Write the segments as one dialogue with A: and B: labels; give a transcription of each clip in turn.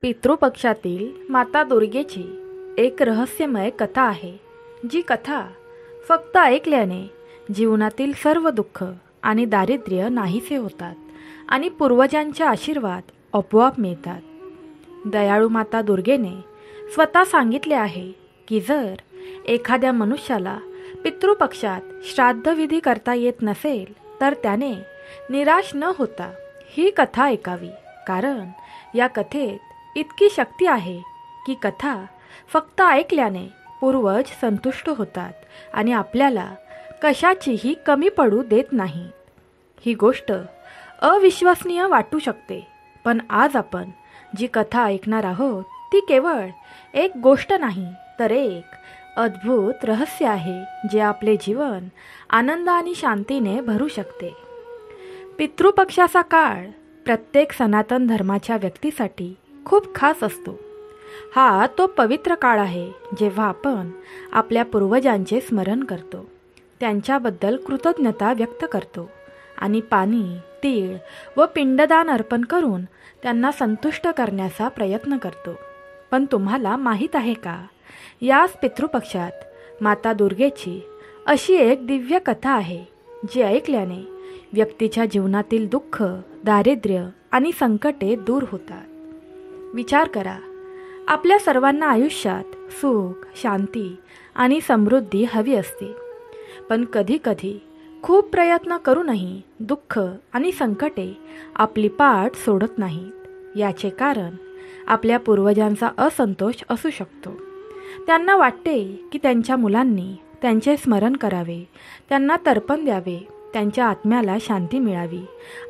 A: पितृपक्षातील माता दुर्गेची एक रहस्यमय कथा आहे. जी कथा फक्त ऐकल्याने जीवनातील सर्व दुःख आणि दारिद्र्य नाहीसे होतात आणि पूर्वजांचे आशीर्वाद आपोआप मिळतात. दयाळू माता दुर्गेने स्वतः सांगितले आहे की जर एखाद्या मनुष्याला पितृपक्षात श्राद्धविधी करता येत नसेल तर त्याने निराश न होता ही कथा ऐकावी. कारण या कथेत इतकी शक्ती आहे की कथा फक्त ऐकल्याने पूर्वज संतुष्ट होतात आणि आपल्याला कशाचीही कमी पडू देत नाहीत. ही गोष्ट अविश्वसनीय वाटू शकते, पण आज आपण जी कथा ऐकणार आहोत ती केवळ एक गोष्ट नाही तर एक अद्भुत रहस्य आहे जे आपले जीवन आनंद आणि शांतीने भरू शकते. पितृपक्षाचा काळ प्रत्येक सनातन धर्माच्या व्यक्तीसाठी खूप खास असतो. हा तो पवित्र काळ आहे जेव्हा आपण आपल्या पूर्वजांचे स्मरण करतो, त्यांच्याबद्दल कृतज्ञता व्यक्त करतो आणि पाणी, तीळ व पिंडदान अर्पण करून त्यांना संतुष्ट करण्याचा प्रयत्न करतो. पण तुम्हाला माहीत आहे का, याच पितृपक्षात माता दुर्गेची अशी एक दिव्य कथा आहे जी ऐकल्याने व्यक्तीच्या जीवनातील दुःख, दारिद्र्य आणि संकटे दूर होतात. विचार करा, आपल्या सर्वांना आयुष्यात सुख, शांती आणि समृद्धी हवी असते, पण कधीकधी खूप प्रयत्न करूनही दुःख आणि संकटे आपली पाठ सोडत नाहीत. याचे कारण आपल्या पूर्वजांचा असंतोष असू शकतो. त्यांना वाटते की त्यांच्या मुलांनी त्यांचे स्मरण करावे, त्यांना तर्पण द्यावे, त्यांच्या आत्म्याला शांती मिळावी,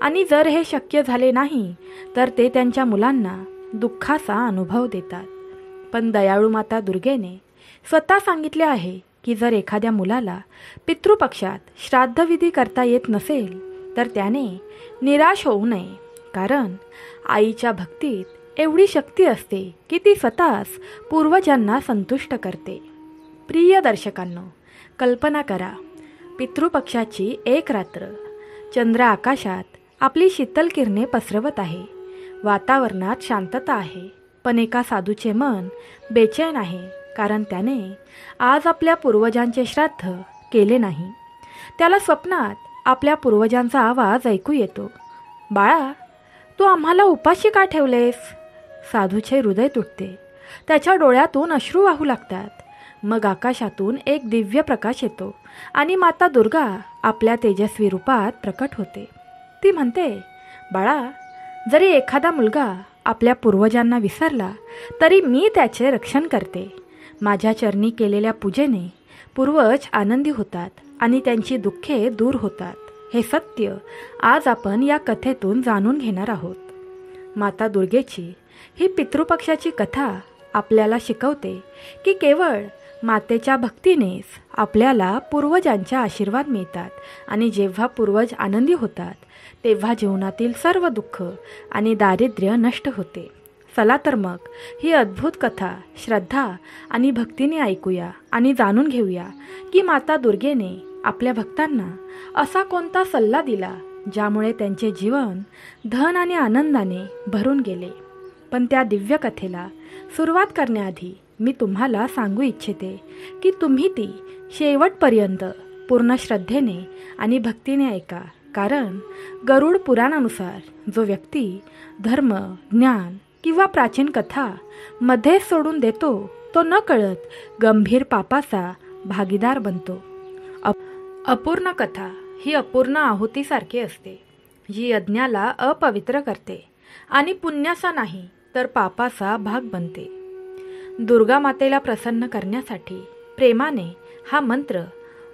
A: आणि जर हे शक्य झाले नाही तर ते त्यांच्या मुलांना दुःखाचा अनुभव देतात. पण दयाळू माता दुर्गेने स्वतः सांगितले आहे की जर एखाद्या मुलाला पितृपक्षात श्राद्धविधी करता येत नसेल तर त्याने निराश होऊ नये. कारण आईच्या भक्तीत एवढी शक्ती असते की ती स्वतःच पूर्वजांना संतुष्ट करते. प्रिय दर्शकांनो, कल्पना करा, पितृपक्षाची एक रात्र. चंद्र आकाशात आपली शीतल किरणे पसरवत आहे. वातावरणात शांतता आहे, पण एका साधूचे मन बेचैन आहे कारण त्याने आज आपल्या पूर्वजांचे श्राद्ध केले नाही. त्याला स्वप्नात आपल्या पूर्वजांचा आवाज ऐकू येतो. बाळा, तू आम्हाला उपाशी का ठेवलेस? साधूचे हृदय तुटते. त्याच्या डोळ्यातून अश्रू वाहू लागतात. मग आकाशातून एक दिव्य प्रकाश येतो आणि माता दुर्गा आपल्या तेजस्वी रूपात प्रकट होते. ती म्हणते, बाळा, जरी एखादा मुलगा आपल्या पूर्वजांना विसरला तरी मी त्याचे रक्षण करते. माझ्या चरणी केलेल्या पूजेने पूर्वज आनंदी होतात आणि त्यांची दुःखे दूर होतात. हे सत्य आज आपण या कथेतून जाणून घेणार आहोत. माता दुर्गेची ही पितृपक्षाची कथा आपल्याला शिकवते की केवळ मातेच्या भक्तीनेच आपल्याला पूर्वजांचे आशीर्वाद मिळतात आणि जेव्हा पूर्वज आनंदी होतात तेव्हा जीवनातील सर्व दुःख आणि दारिद्र्य नष्ट होते. चला तर मग ही अद्भुत कथा श्रद्धा आणि भक्तीने ऐकूया आणि जाणून घेऊया की माता दुर्गेने आपल्या भक्तांना असा कोणता सल्ला दिला ज्यामुळे त्यांचे जीवन धन आणि आनंदाने भरून गेले. पण त्या दिव्य कथेला सुरुवात करण्याआधी मी तुम्हाला सांगू इच्छिते की तुम्ही ती शेवटपर्यंत पूर्ण श्रद्धेने आणि भक्तीने ऐका. कारण गरुड पुराणानुसार जो व्यक्ती धर्म, ज्ञान किंवा प्राचीन कथा मध्ये सोडून देतो तो नकळत गंभीर पापाचा भागीदार बनतो. अपूर्ण कथा ही अपूर्ण आहुतीसारखी असते, जी यज्ञाला अपवित्र करते आणि पुण्याचा नाही तर पापाचा भाग बनते. दुर्गा मातेला प्रसन्न करण्यासाठी प्रेमाने हा मंत्र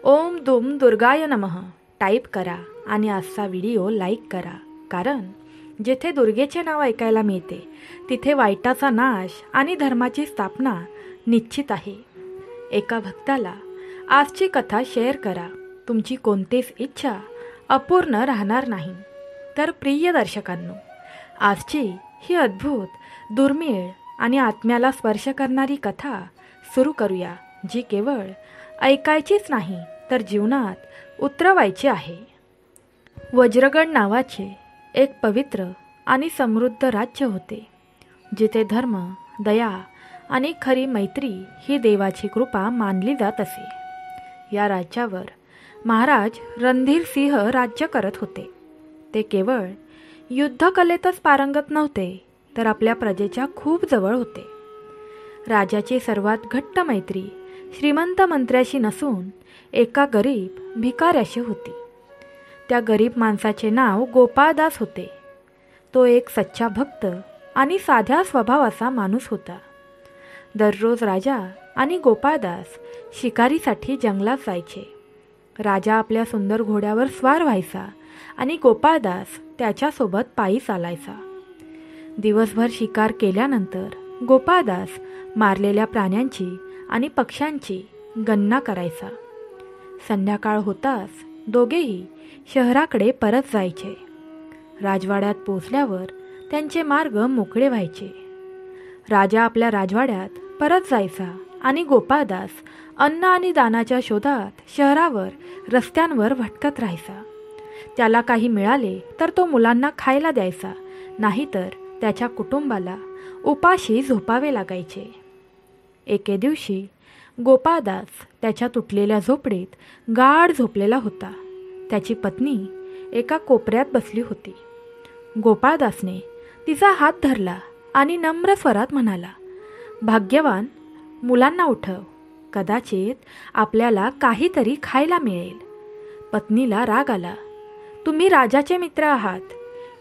A: ओम दुम दुर्गाय नमः टाईप करा आणि आजचा व्हिडिओ लाईक करा. कारण जेथे दुर्गेचे नाव ऐकायला मिळते तिथे वाईटाचा नाश आणि धर्माची स्थापना निश्चित आहे. एका भक्ताला आजची कथा शेअर करा. तुमची कोणतीच इच्छा अपूर्ण राहणार नाही. तर प्रिय दर्शकांनो, आजची ही अद्भुत, दुर्मिळ आणि आत्म्याला स्पर्श करणारी कथा सुरू करूया, जी केवळ ऐकायचीच नाही तर जीवनात उतरवायची आहे. वज्रगड नावाचे एक पवित्र आणि समृद्ध राज्य होते. जिथे धर्म, दया आणि खरी मैत्री ही देवाची कृपा मानली जात असे. या राज्यावर महाराज रणधीर सिंह राज्य करत होते. ते केवळ युद्धकलेतच पारंगत नव्हते, तर आपल्या प्रजेच्या खूप जवळ होते. राजाची सर्वात घट्ट मैत्री श्रीमंत मंत्र्याशी नसून एका गरीब भिकाऱ्याशी होती. त्या गरीब माणसाचे नाव गोपाळदास होते. तो एक सच्चा भक्त आणि साध्या स्वभावाचा माणूस होता. दररोज राजा आणि गोपाळदास शिकारीसाठी जंगलात जायचे. राजा आपल्या सुंदर घोड्यावर स्वार व्हायचा आणि गोपाळदास त्याच्यासोबत पायी चालायचा. दिवसभर शिकार केल्यानंतर गोपाळदास मारलेल्या प्राण्यांची आणि पक्ष्यांची गणना करायचा. संध्याकाळ होताच दोघेही शहराकडे परत जायचे. राजवाड्यात पोचल्यावर त्यांचे मार्ग मोकळे व्हायचे. राजा आपल्या राजवाड्यात परत जायचा आणि गोपाळदास अन्न आणि दानाच्या शोधात शहरावर रस्त्यांवर भटकत राहायचा. त्याला काही मिळाले तर तो मुलांना खायला द्यायचा, नाहीतर त्याच्या कुटुंबाला उपाशी झोपावे लागायचे. एके दिवशी गोपाळदास त्याच्या तुटलेल्या झोपडीत गाढ झोपलेला होता. त्याची पत्नी एका कोपऱ्यात बसली होती. गोपाळदासने तिचा हात धरला आणि नम्र स्वरात म्हणाला, भाग्यवान, मुलांना उठव, कदाचित आपल्याला काहीतरी खायला मिळेल. पत्नीला राग आला. तुम्ही राजाचे मित्र आहात.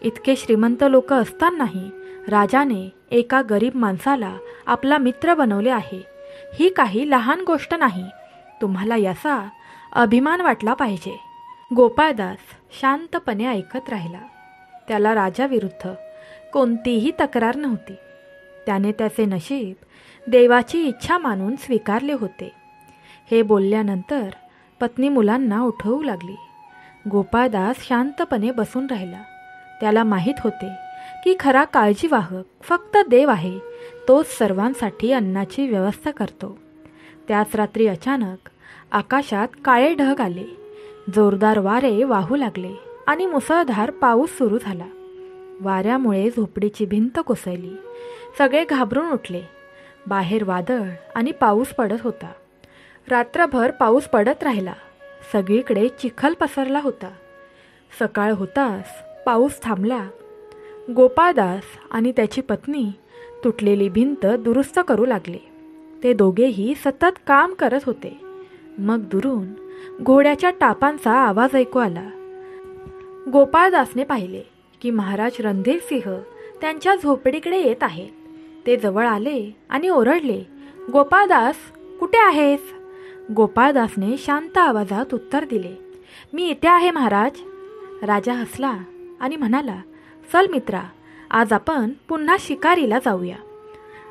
A: इतके श्रीमंत लोक असतानाही राजाने एका गरीब माणसाला आपला मित्र बनवले आहे. ही काही लहान गोष्ट नाही. तुम्हाला याचा अभिमान वाटला पाहिजे. गोपाळदास शांतपणे ऐकत राहिला. त्याला राजाविरुद्ध कोणतीही तक्रार नव्हती. त्याने त्याचे नशीब देवाची इच्छा मानून स्वीकारले होते. हे बोलल्यानंतर पत्नी मुलांना उठवू लागली. गोपाळदास शांतपणे बसून राहिला. त्याला माहीत होते की खरा काळजीवाहक फक्त देव आहे. तोच सर्वांसाठी अन्नाची व्यवस्था करतो. त्याच रात्री अचानक आकाशात काळे ढग आले. जोरदार वारे वाहू लागले आणि मुसळधार पाऊस सुरू झाला. वाऱ्यामुळे झोपडीची भिंत कोसळली. सगळे घाबरून उठले. बाहेर वादळ आणि पाऊस पडत होता. रात्रभर पाऊस पडत राहिला. सगळीकडे चिखल पसरला होता. सकाळ होताच पाऊस थांबला. गोपाळदास आणि त्याची पत्नी तुटलेली भिंत दुरुस्त करू लागले. ते दोघेही सतत काम करत होते. मग दुरून घोड्याच्या टापांचा आवाज ऐकू आला. गोपाळदासने पाहिले की महाराज रणधीर सिंह त्यांच्या झोपडीकडे येत आहेत. ते जवळ आले आणि ओरडले, गोपाळदास, कुठे आहेस? गोपाळदासने शांत आवाजात उत्तर दिले, मी इथे आहे महाराज. राजा हसला आणि म्हणाला, चल मित्रा, आज आपण पुन्हा शिकारीला जाऊया.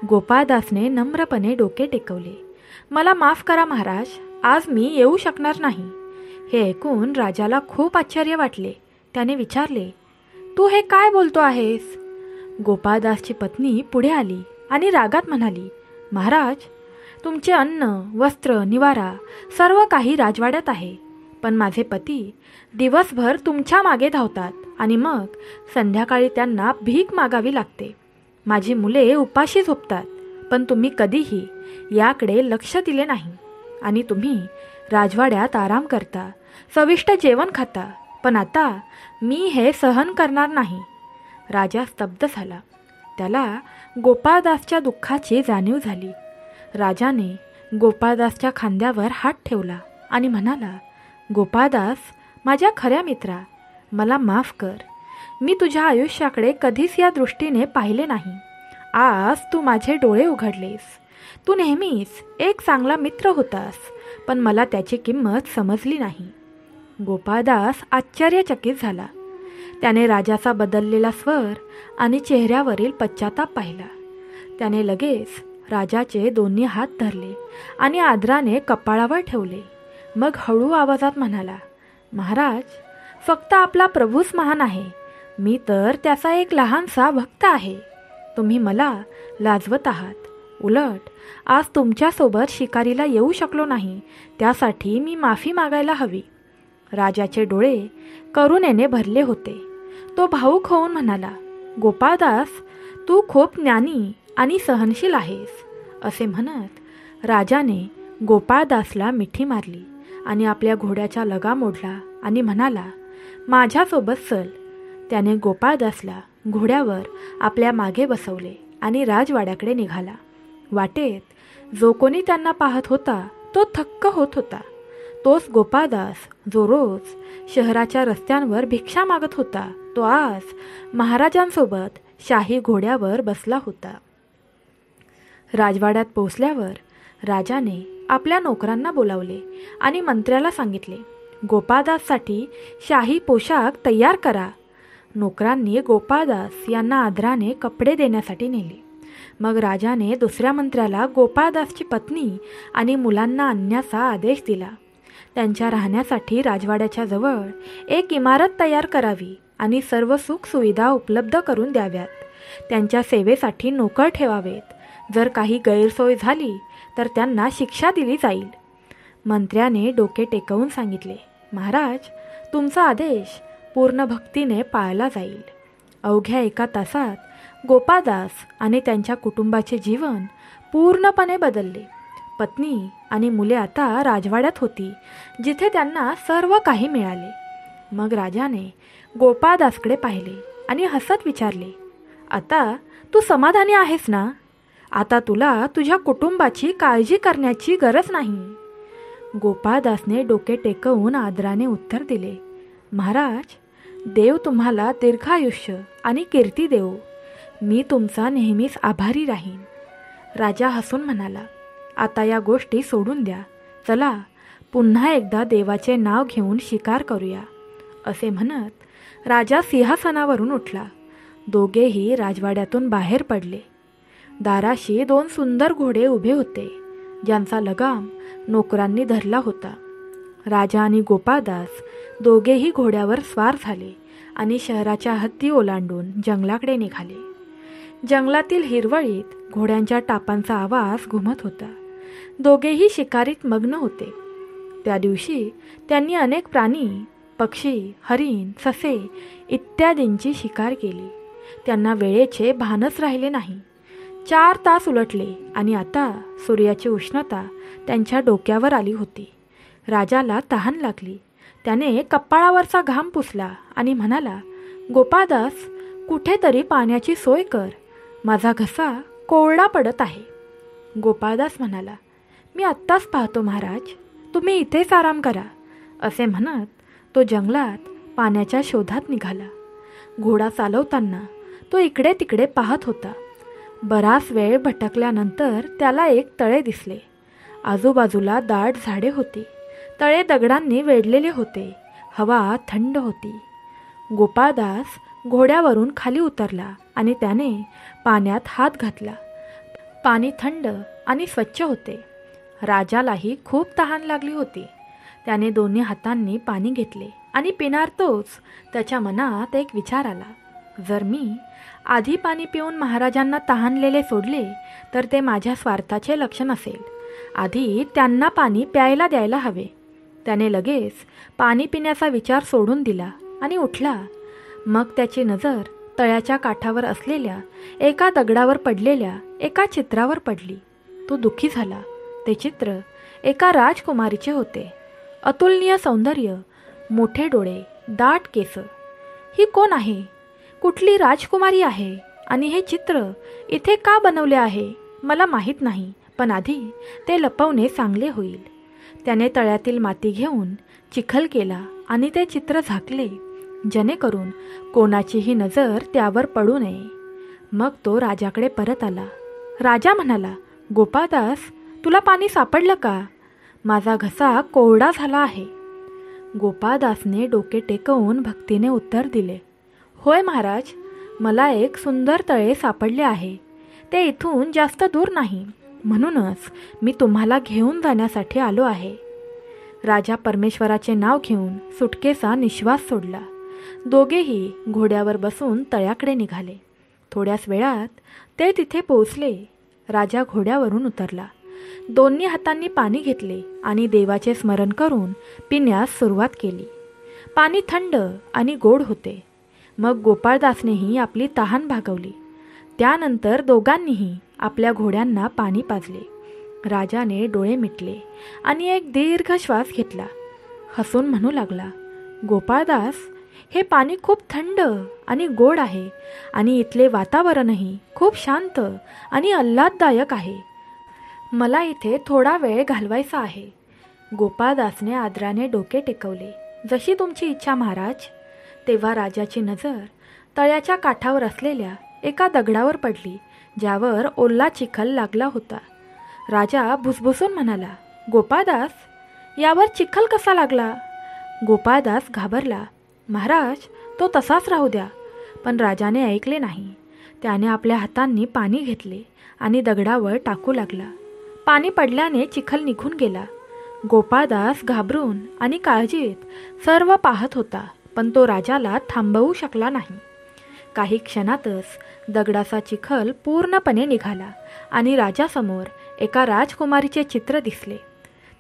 A: गोपाळदासने नम्रपणे डोके टेकवले. मला माफ करा महाराज, आज मी येऊ शकणार नाही. हे ऐकून राजाला खूप आश्चर्य वाटले. त्याने विचारले, तू हे काय बोलतो आहेस? गोपाळदासची पत्नी पुढे आली आणि रागात म्हणाली, महाराज, तुमचे अन्न, वस्त्र, निवारा सर्व काही राजवाड्यात आहे. पण माझे पती दिवसभर तुमच्या मागे धावतात आणि मग संध्याकाळी त्यांना भीक मागावी लागते. माझी मुले उपाशी झोपतात, पण तुम्ही कधीही याकडे लक्ष दिले नाही. आणि तुम्ही राजवाड्यात आराम करता, चविष्ट जेवण खाता, पण आता मी हे सहन करणार नाही. राजा स्तब्ध झाला. त्याला गोपाळदासच्या दुःखाची जाणीव झाली. राजाने गोपाळदासच्या खांद्यावर हात ठेवला आणि म्हणाला, गोपाळदास, माझ्या खऱ्या मित्रा, मला माफ कर. मी तुझ्या आयुष्याकडे कधीच या दृष्टीने पाहिले नाही. आज तू माझे डोळे उघडलेस. तू नेहमीच एक चांगला मित्र होतास, पण मला त्याची किंमत समजली नाही. गोपाळदास आश्चर्यचकित झाला. त्याने राजाचा बदललेला स्वर आणि चेहऱ्यावरील पश्चाताप पाहिला. त्याने लगेच राजाचे दोन्ही हात धरले आणि आदराने कपाळावर ठेवले. मग हळू आवाजात म्हणाला, महाराज, फक्त आपला प्रभूच महान आहे. मी तर त्याचा एक लहानसा भक्त आहे. तुम्ही मला लाजवत आहात. उलट आज तुमच्यासोबत शिकारीला येऊ शकलो नाही, त्यासाठी मी माफी मागायला हवी. राजाचे डोळे करुणेने भरले होते. तो भावूक होऊन म्हणाला, गोपाळदास, तू खूप ज्ञानी आणि सहनशील आहेस, असे म्हणत राजाने गोपाळदासला मिठी मारली आणि आपल्या घोड्याच्या लगा मोडला आणि म्हणाला, माझ्यासोबत चल. त्याने गोपाळदासला घोड्यावर आपल्या मागे बसवले आणि राजवाड्याकडे निघाला. वाटेत जो कोणी त्यांना पाहत होता तो थक्क होत होता. तोच गोपाळदास जो रोज शहराच्या रस्त्यांवर भिक्षा मागत होता, तो आज महाराजांसोबत शाही घोड्यावर बसला होता. राजवाड्यात पोहोचल्यावर राजाने आपल्या नोकरांना बोलावले आणि मंत्र्याला सांगितले, गोपाळदाससाठी शाही पोशाख तयार करा. नोकरांनी गोपाळदास यांना आदराने कपडे देण्यासाठी नेले. मग राजाने दुसऱ्या मंत्र्याला गोपाळदासची पत्नी आणि मुलांना आणण्याचा आदेश दिला. त्यांच्या राहण्यासाठी राजवाड्याच्या जवळ एक इमारत तयार करावी आणि सर्व सुखसुविधा उपलब्ध करून द्याव्यात. त्यांच्या सेवेसाठी नोकर ठेवावेत. जर काही गैरसोय झाली तर त्यांना शिक्षा दिली जाईल. मंत्र्याने डोके टेकवून सांगितले, महाराज, तुमचा आदेश पूर्ण भक्तीने पाळला जाईल. अवघ्या 1 तासात गोपाळदास आणि त्यांच्या कुटुंबाचे जीवन पूर्णपणे बदलले. पत्नी आणि मुले आता राजवाड्यात होती, जिथे त्यांना सर्व काही मिळाले. मग राजाने गोपाळदासकडे पाहिले आणि हसत विचारले, आता तू समाधानी आहेस ना? आता तुला तुझ्या कुटुंबाची काळजी करण्याची गरज नाही. गोपाळदासने डोके टेकवून आदराने उत्तर दिले, महाराज, देव तुम्हाला दीर्घायुष्य आणि कीर्ती देवो. मी तुमचा नेहमीच आभारी राहीन. राजा हसून म्हणाला, आता या गोष्टी सोडून द्या. चला पुन्हा एकदा देवाचे नाव घेऊन शिकार करूया. असे म्हणत राजा सिंहासनावरून उठला. दोघेही राजवाड्यातून बाहेर पडले. दाराशी 2 सुंदर घोडे उभे होते, ज्यांचा लगाम नोकरांनी धरला होता. राजा आणि गोपाळदास दोघेही घोड्यावर स्वार झाले आणि शहराच्या हद्दी ओलांडून जंगलाकडे निघाले. जंगलातील हिरवळीत घोड्यांच्या टापांचा आवाज घुमत होता. दोघेही शिकारीत मग्न होते. त्या दिवशी त्यांनी अनेक प्राणी, पक्षी, हरिण, ससे इत्यादींची शिकार केली. त्यांना वेळेचे भानच राहिले नाही. 4 तास उलटले आणि आता सूर्याची उष्णता त्यांच्या डोक्यावर आली होती. राजाला तहान लागली. त्याने कपाळावरचा घाम पुसला आणि म्हणाला, गोपाळदास, कुठेतरी पाण्याची सोय कर. माझा घसा कोरडा पडत आहे. गोपाळदास म्हणाला, मी आत्ताच पाहतो महाराज, तुम्ही इथेच आराम करा. असे म्हणत तो जंगलात पाण्याच्या शोधात निघाला. घोडा चालवताना तो इकडे तिकडे पाहत होता. बराच वेळ भटकल्यानंतर त्याला एक तळे दिसले. आजूबाजूला दाट झाडे होती. तळे दगडांनी वेढलेले होते. हवा थंड होती. गोपाळदास घोड्यावरून खाली उतरला आणि त्याने पाण्यात हात घातला. पाणी थंड आणि स्वच्छ होते. राजालाही खूप तहान लागली होती. त्याने दोन्ही हातांनी पाणी घेतले आणि पिणारतोच त्याच्या मनात एक विचार आला, जर मी आधी पाणी पिऊन महाराजांना तहानलेले सोडले तर ते माझ्या स्वार्थाचे लक्षण असेल. आधी त्यांना पाणी प्यायला द्यायला हवे. त्याने लगेच पाणी पिण्याचा विचार सोडून दिला आणि उठला. मग त्याची नजर तळ्याच्या काठावर असलेल्या एका दगडावर पडलेल्या एका चित्रावर पडली. तो दुःखी झाला. ते चित्र एका राजकुमारीचे होते. अतुलनीय सौंदर्य, मोठे डोळे, दाट केस. ही कोण आहे? कुठली राजकुमारी आहे? आणि हे चित्र इथे का बनवले आहे मला माहीत नाही, पण आधी ते लपवणे चांगले होईल. त्याने तळ्यातील माती घेऊन चिखल केला आणि ते चित्र झाकले, जेणेकरून कोणाचीही नजर त्यावर पडू नये. मग तो राजाकडे परत आला. राजा म्हणाला, गोपाळदास, तुला पाणी सापडलं का? माझा घसा कोरडा झाला आहे. गोपाळदासने डोके टेकवून भक्तीने उत्तर दिले, होय महाराज, मला एक सुंदर तळे सापडले आहे. ते इथून जास्त दूर नाही, म्हणूनच मी तुम्हाला घेऊन जाण्यासाठी आलो आहे. राजा परमेश्वराचे नाव घेऊन सुटकेचा निश्वास सोडला. दोघेही घोड्यावर बसून तळ्याकडे निघाले. थोड्याच वेळात ते तिथे पोहोचले. राजा घोड्यावरून उतरला. दोन्ही हातांनी पाणी घेतले आणि देवाचे स्मरण करून पिण्यास सुरुवात केली. पाणी थंड आणि गोड होते. मग गोपाळदासनेही आपली तहान भागवली. त्यानंतर दोघांनीही आपल्या घोड्यांना पाणी पाजले. राजाने डोळे मिटले आणि एक दीर्घ श्वास घेतला. हसून म्हणू लागला, गोपाळदास, हे पाणी खूप थंड आणि गोड आहे आणि इथले वातावरणही खूप शांत आणि आल्हाददायक आहे. मला इथे थोडा वेळ घालवायचा आहे. गोपाळदासने आदराने डोके टेकवले. जशी तुमची इच्छा महाराज. तेव्हा राजाची नजर तळ्याच्या काठावर असलेल्या एका दगडावर पडली, ज्यावर ओला चिखल लागला होता. राजा भुसभुसून म्हणाला, गोपाळदास, यावर चिखल कसा लागला? गोपाळदास घाबरला. महाराज, तो तसाच राहू द्या. पण राजाने ऐकले नाही. त्याने आपल्या हातांनी पाणी घेतले आणि दगडावर टाकू लागला. पाणी पडल्याने चिखल निघून गेला. गोपाळदास घाबरून आणि काळजीत सर्व पाहत होता, पण तो राजाला थांबवू शकला नाही. काही क्षणातच दगडाचा चिखल पूर्णपणे निघाला आणि राजासमोर एका राजकुमारीचे चित्र दिसले.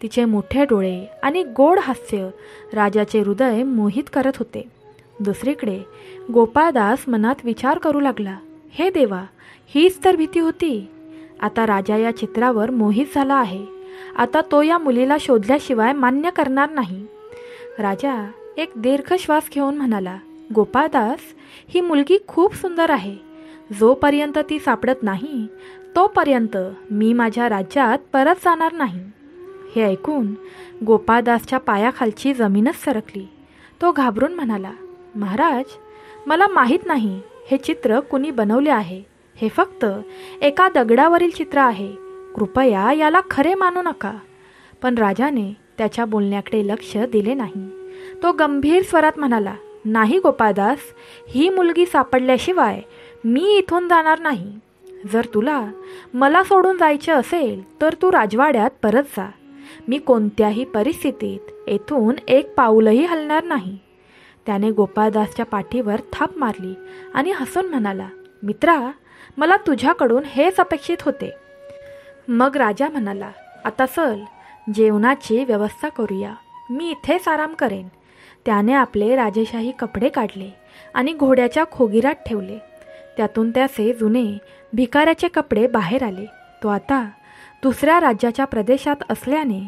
A: तिचे मोठे डोळे आणि गोड हास्य राजाचे हृदय मोहित करत होते. दुसरीकडे गोपाळदास मनात विचार करू लागला, हे देवा, हीच तर भीती होती. आता राजा या चित्रावर मोहित झाला आहे. आता तो या मुलीला शोधल्याशिवाय मान्य करणार नाही. राजा एक दीर्घ श्वास घेऊन म्हणाला, गोपाळदास, ही मुलगी खूप सुंदर आहे. जोपर्यंत ती सापडत नाही तोपर्यंत मी माझ्या राज्यात परत जाणार नाही. हे ऐकून गोपाळदासच्या पायाखालची जमीनच सरकली. तो घाबरून म्हणाला, महाराज, मला माहीत नाही हे चित्र कुणी बनवले आहे. हे फक्त एका दगडावरील चित्र आहे. कृपया याला खरे मानू नका. पण राजाने त्याच्या बोलण्याकडे लक्ष दिले नाही. तो गंभीर स्वरात म्हणाला, नाही गोपाळदास, ही मुलगी सापडल्याशिवाय मी इथून जाणार नाही. जर तुला मला सोडून जायचे असेल तर तू राजवाड्यात परत जा. मी कोणत्याही परिस्थितीत येथून एक पाऊलही हलणार नाही. त्याने गोपाळदासच्या पाठीवर थाप मारली आणि हसून म्हणाला, मित्रा, मला तुझ्याकडून हेच अपेक्षित होते. मग राजा म्हणाला, आता चल, जेवणाची व्यवस्था करूया. मी इथेच आराम करेन. त्याने आपले राजेशाही कपडे काढले आणि घोड्याच्या खोगीरात ठेवले. त्यातून त्याचे जुने भिकाऱ्याचे कपडे बाहेर आले. तो आता दुसऱ्या राज्याच्या प्रदेशात असल्याने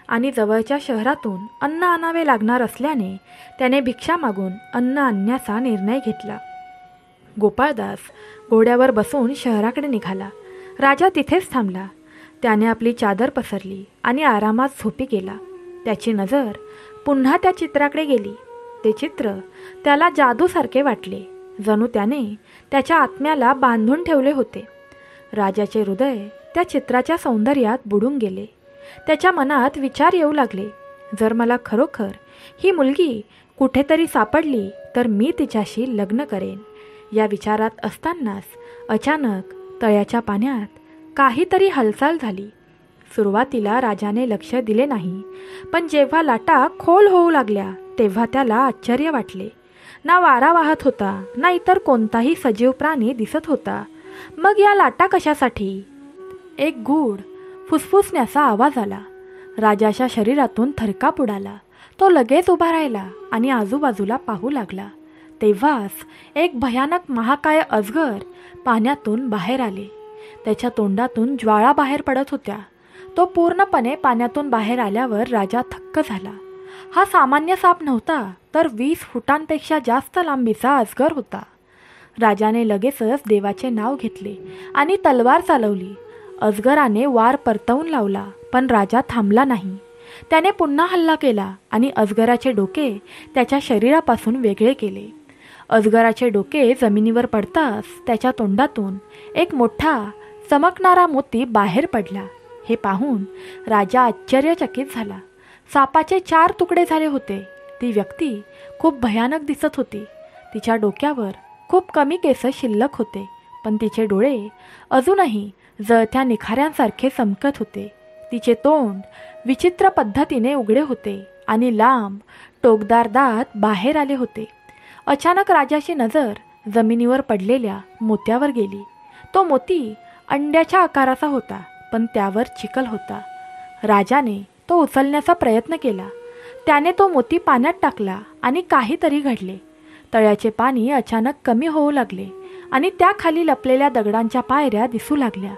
A: आणि जवळच्या शहरातून अन्न आणावे लागणार असल्याने त्याने भिक्षा मागून अन्न आणण्याचा निर्णय घेतला. गोपाळदास घोड्यावर बसून शहराकडे निघाला. राजा तिथेच थांबला. त्याने आपली चादर पसरली आणि आरामात झोपी गेला. त्याची नजर पुन्हा त्या चित्राकडे गेली. ते चित्र त्याला जादूसारखे वाटले, जणू त्याने त्याच्या आत्म्याला बांधून ठेवले होते. राजाचे हृदय त्या चित्राच्या सौंदर्यात बुडून गेले. त्याच्या मनात विचार येऊ लागले, जर मला खरोखर ही मुलगी कुठेतरी सापडली तर मी तिच्याशी लग्न करेन. या विचारात असतानाच अचानक तळ्याच्या पाण्यात काहीतरी हालचाल झाली. सुरुवातीला राजाने लक्ष दिले नाही, पण जेव्हा लाटा खोल होऊ लागल्या तेव्हा त्याला आश्चर्य वाटले. ना वारा वाहत होता, ना इतर कोणताही सजीव प्राणी दिसत होता. मग या लाटा कशासाठी? एक गूढ फुसफुसण्याचा आवाज आला. राजाच्या शरीरातून थरकाप उडाला. तो लगेच उभा राहिला आणि आजूबाजूला पाहू लागला. तेव्हाच एक भयानक महाकाय अजगर पाण्यातून बाहेर आले. त्याच्या तोंडातून ज्वाळा बाहेर पडत होत्या. तो पूर्णपणे पाण्यातून बाहेर आल्यावर राजा थक्क झाला. हा सामान्य साप नव्हता, तर 20 फुटांपेक्षा जास्त लांबीचा अजगर होता. राजाने लगेचच देवाचे नाव घेतले आणि तलवार चालवली. अजगराने वार परतवून लावला, पण राजा थांबला नाही. त्याने पुन्हा हल्ला केला आणि अजगराचे डोके त्याच्या शरीरापासून वेगळे केले. अजगराचे डोके जमिनीवर पडताच त्याच्या तोंडातून एक मोठा चमकणारा मोती बाहेर पडला. हे पाहून राजा आश्चर्यचकित झाला. सापाचे 4 तुकडे झाले होते. ती व्यक्ती खूप भयानक दिसत होती. तिच्या डोक्यावर खूप कमी केस शिल्लक होते, पण तिचे डोळे अजूनही जळत्या निखाऱ्यांसारखे चमकत होते. तिचे तोंड विचित्र पद्धतीने उघडे होते आणि लांब टोकदार दात बाहेर आले होते. अचानक राजाची नजर जमिनीवर पडलेल्या मोत्यावर गेली. तो मोती अंड्याच्या आकाराचा होता, पण त्यावर चिखल होता. राजाने तो उचलण्याचा प्रयत्न केला. त्याने तो मोती पाण्यात टाकला आणि काहीतरी घडले. तळ्याचे पाणी अचानक कमी होऊ लागले आणि त्याखाली लपलेल्या दगडांच्या पायऱ्या दिसू लागल्या.